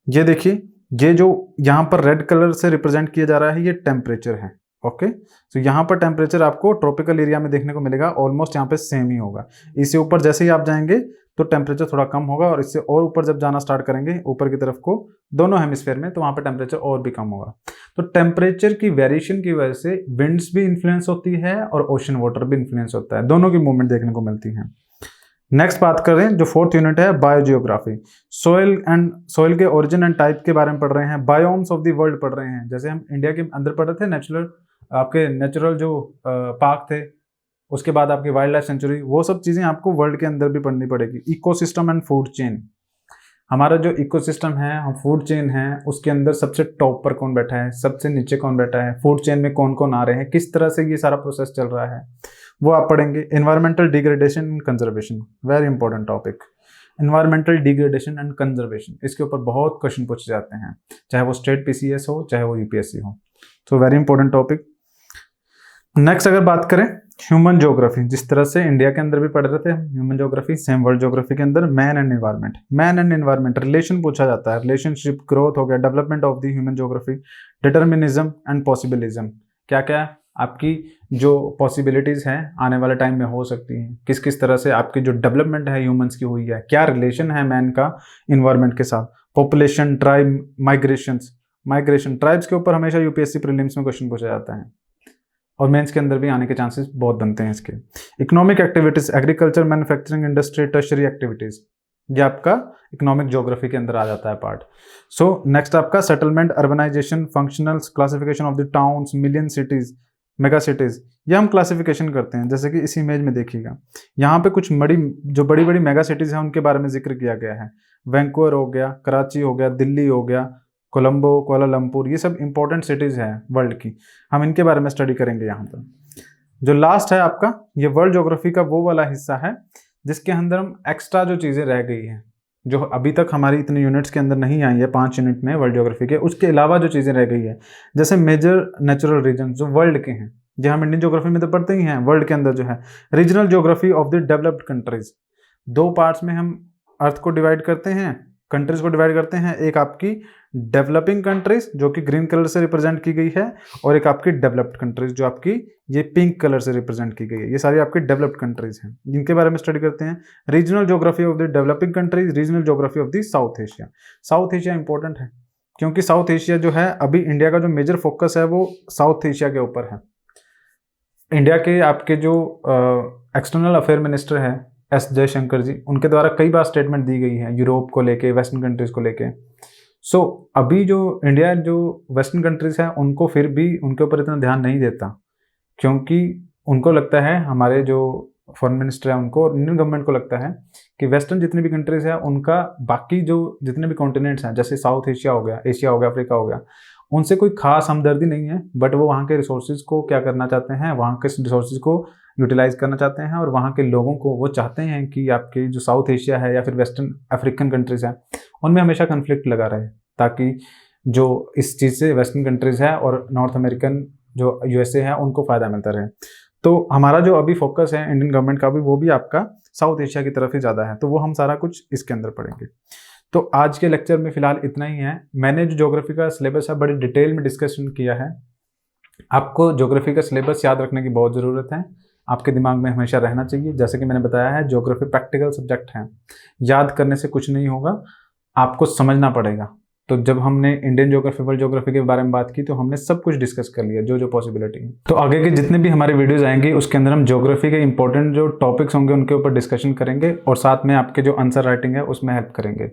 ये देखिए, ये जो यहाँ पर रेड कलर से रिप्रेजेंट किया जा रहा है, ये टेम्परेचर है। ओके, तो यहाँ पर टेम्परेचर आपको ट्रॉपिकल एरिया में देखने को मिलेगा, ऑलमोस्ट यहाँ पे सेम ही होगा। इससे ऊपर जैसे ही आप जाएंगे तो टेम्परेचर थोड़ा कम होगा, और इससे और ऊपर जब जाना स्टार्ट करेंगे ऊपर की तरफ को दोनों हेमिस्फेयर में, तो वहाँ पर टेम्परेचर और भी कम होगा। तो टेम्परेचर की वेरिएशन की वजह से विंड्स भी इन्फ्लुएंस होती है और ओशन वाटर भी इन्फ्लुएंस होता है, दोनों की मूवमेंट देखने को मिलती है। नेक्स्ट बात करें, जो फोर्थ यूनिट है बायोजियोग्राफी, सोइल के ओरिजिन एंड टाइप के बारे में पढ़ रहे हैं, बायोम्स ऑफ द वर्ल्ड पढ़ रहे हैं। जैसे हम इंडिया के अंदर पढ़ रहे थे नेचुरल जो पार्क थे, उसके बाद आपकी वाइल्ड लाइफ सेंचुरी, वो सब चीज़ें आपको वर्ल्ड के अंदर भी पढ़नी पड़ेगी। इकोसिस्टम एंड फूड चेन, हमारा जो इकोसिस्टम है, हम फूड चेन है, उसके अंदर सबसे टॉप पर कौन बैठा है, सबसे नीचे कौन बैठा है, फूड चेन में कौन कौन आ रहे हैं, किस तरह से ये सारा प्रोसेस चल रहा है, वो आप पढ़ेंगे। Environmental degradation and conservation, very important topic. Environmental degradation and conservation, इसके ऊपर बहुत क्वेश्चन पूछे जाते हैं, चाहे वो स्टेट पीसीएस हो चाहे वो यूपीएससी हो, तो वेरी इंपॉर्टेंट टॉपिक। नेक्स्ट अगर बात करें ह्यूमन ज्योग्राफी, जिस तरह से इंडिया के अंदर भी पढ़ रहे थे human geography, same world geography के अंदर man and environment, man and environment relation पूछा जाता है, रिलेशनशिप, ग्रोथ हो गया, development of the human geography, determinism and possibilism, क्या क्या आपकी जो पॉसिबिलिटीज़ हैं आने वाले टाइम में हो सकती हैं, किस किस तरह से आपकी जो डेवलपमेंट है ह्यूमंस की हुई है, क्या रिलेशन है मैन का इन्वायरमेंट के साथ, पॉपुलेशन, ट्राइब, माइग्रेशन, ट्राइब्स के ऊपर हमेशा यूपीएससी प्रीलिम्स में क्वेश्चन पूछा जाता है, और मेंस के अंदर भी आने के चांसेस बहुत बनते हैं इसके। Economic activities, agriculture, manufacturing, industry, tertiary activities, ये आपका इकोनॉमिक ज्योग्राफी के अंदर आ जाता है पार्ट। सो नेक्स्ट आपका settlement, urbanization, functionals, classification of the towns, million cities, mega cities, ये हम क्लासिफिकेशन करते हैं। जैसे कि इस इमेज में देखिएगा, यहाँ पे कुछ बड़ी बड़ी मेगा सिटीज हैं उनके बारे में जिक्र किया गया है। वैंकूवर हो गया, कराची हो गया, दिल्ली हो गया, कोलंबो, कुआलालंपुर, ये सब इंपॉर्टेंट सिटीज़ हैं वर्ल्ड की, हम इनके बारे में स्टडी करेंगे यहाँ पर। जो लास्ट है आपका, ये वर्ल्ड ज्योग्राफी का वो वाला हिस्सा है जिसके अंदर हम एक्स्ट्रा जो चीज़ें रह गई हैं, जो अभी तक हमारी इतने यूनिट्स के अंदर नहीं आई है, 5 यूनिट में वर्ल्ड ज्योग्राफी के, उसके अलावा जो चीज़ें रह गई है, जैसे मेजर नेचुरल रीजन जो वर्ल्ड के हैं, जो हम इंडियन ज्योग्राफी में तो पढ़ते ही हैं, वर्ल्ड के अंदर जो है regional geography of the developed countries, 2 parts में हम अर्थ को डिवाइड करते हैं, कंट्रीज को डिवाइड करते हैं। एक आपकी डेवलपिंग कंट्रीज जो कि ग्रीन कलर से रिप्रेजेंट की गई है, और एक आपकी डेवलप्ड कंट्रीज जो आपकी ये पिंक कलर से रिप्रेजेंट की गई है, ये सारी आपकी डेवलप्ड कंट्रीज हैं, जिनके बारे में स्टडी करते हैं। Regional geography of the developing countries, regional geography of the south Asia. South Asia important है क्योंकि साउथ एशिया जो है, अभी इंडिया का जो मेजर फोकस है वो साउथ एशिया के ऊपर है। इंडिया के आपके जो एक्सटर्नल अफेयर मिनिस्टर हैं एस जयशंकर जी, उनके द्वारा कई बार स्टेटमेंट दी गई है यूरोप को लेके, वेस्टर्न कंट्रीज को लेके। सो अभी जो इंडिया जो वेस्टर्न कंट्रीज हैं उनको फिर भी उनके ऊपर इतना ध्यान नहीं देता, क्योंकि उनको लगता है, हमारे जो फॉरेन मिनिस्टर है उनको, इंडियन गवर्नमेंट को लगता है कि वेस्टर्न जितनी भी कंट्रीज है उनका बाकी जो जितने भी कॉन्टिनेंट्स हैं, जैसे साउथ एशिया हो गया, एशिया हो गया, अफ्रीका हो गया, उनसे कोई खास हमदर्दी नहीं है, बट वो वहाँ के रिसोर्सेज को क्या करना चाहते हैं, वहाँ के रिसोर्सेज को यूटिलाइज करना चाहते हैं, और वहाँ के लोगों को वो चाहते हैं कि आपके जो साउथ एशिया है या फिर वेस्टर्न अफ्रीकन कंट्रीज हैं उनमें हमेशा कन्फ्लिक्ट लगा रहे, ताकि जो इस चीज़ से वेस्टर्न कंट्रीज है और नॉर्थ अमेरिकन जो यूएसए है उनको फ़ायदा मिलता रहे। तो हमारा जो अभी फोकस है इंडियन गवर्नमेंट का भी, वो भी आपका साउथ एशिया की तरफ ही ज़्यादा है, तो वो हम सारा कुछ इसके अंदर पढ़ेंगे। तो आज के लेक्चर में फिलहाल इतना ही है। मैंने जो ज्योग्राफी का सिलेबस है बड़ी डिटेल में डिस्कशन किया है। आपको ज्योग्राफी का सिलेबस याद रखने की बहुत ज़रूरत है, आपके दिमाग में हमेशा रहना चाहिए। जैसे कि मैंने बताया है, ज्योग्राफी प्रैक्टिकल सब्जेक्ट है, याद करने से कुछ नहीं होगा, आपको समझना पड़ेगा। तो जब हमने इंडियन ज्योग्राफी, वर्ल्ड ज्योग्राफी के बारे में बात की, तो हमने सब कुछ डिस्कस कर लिया, जो जो पॉसिबिलिटी है। तो आगे के जितने भी हमारे वीडियोस आएंगे उसके अंदर हम ज्योग्राफी के इंपॉर्टेंट जो टॉपिक्स होंगे उनके ऊपर डिस्कशन करेंगे, और साथ में आपके जो आंसर राइटिंग है उसमें हेल्प करेंगे।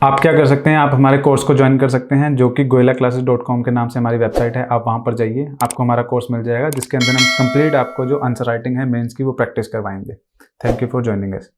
आप क्या कर सकते हैं, आप हमारे कोर्स को ज्वाइन कर सकते हैं, जो कि goilaclasses.com के नाम से हमारी वेबसाइट है। आप वहाँ पर जाइए, आपको हमारा कोर्स मिल जाएगा, जिसके अंदर हम कंप्लीट आपको जो आंसर राइटिंग है मेंस की, वो प्रैक्टिस करवाएंगे। Thank you for joining us.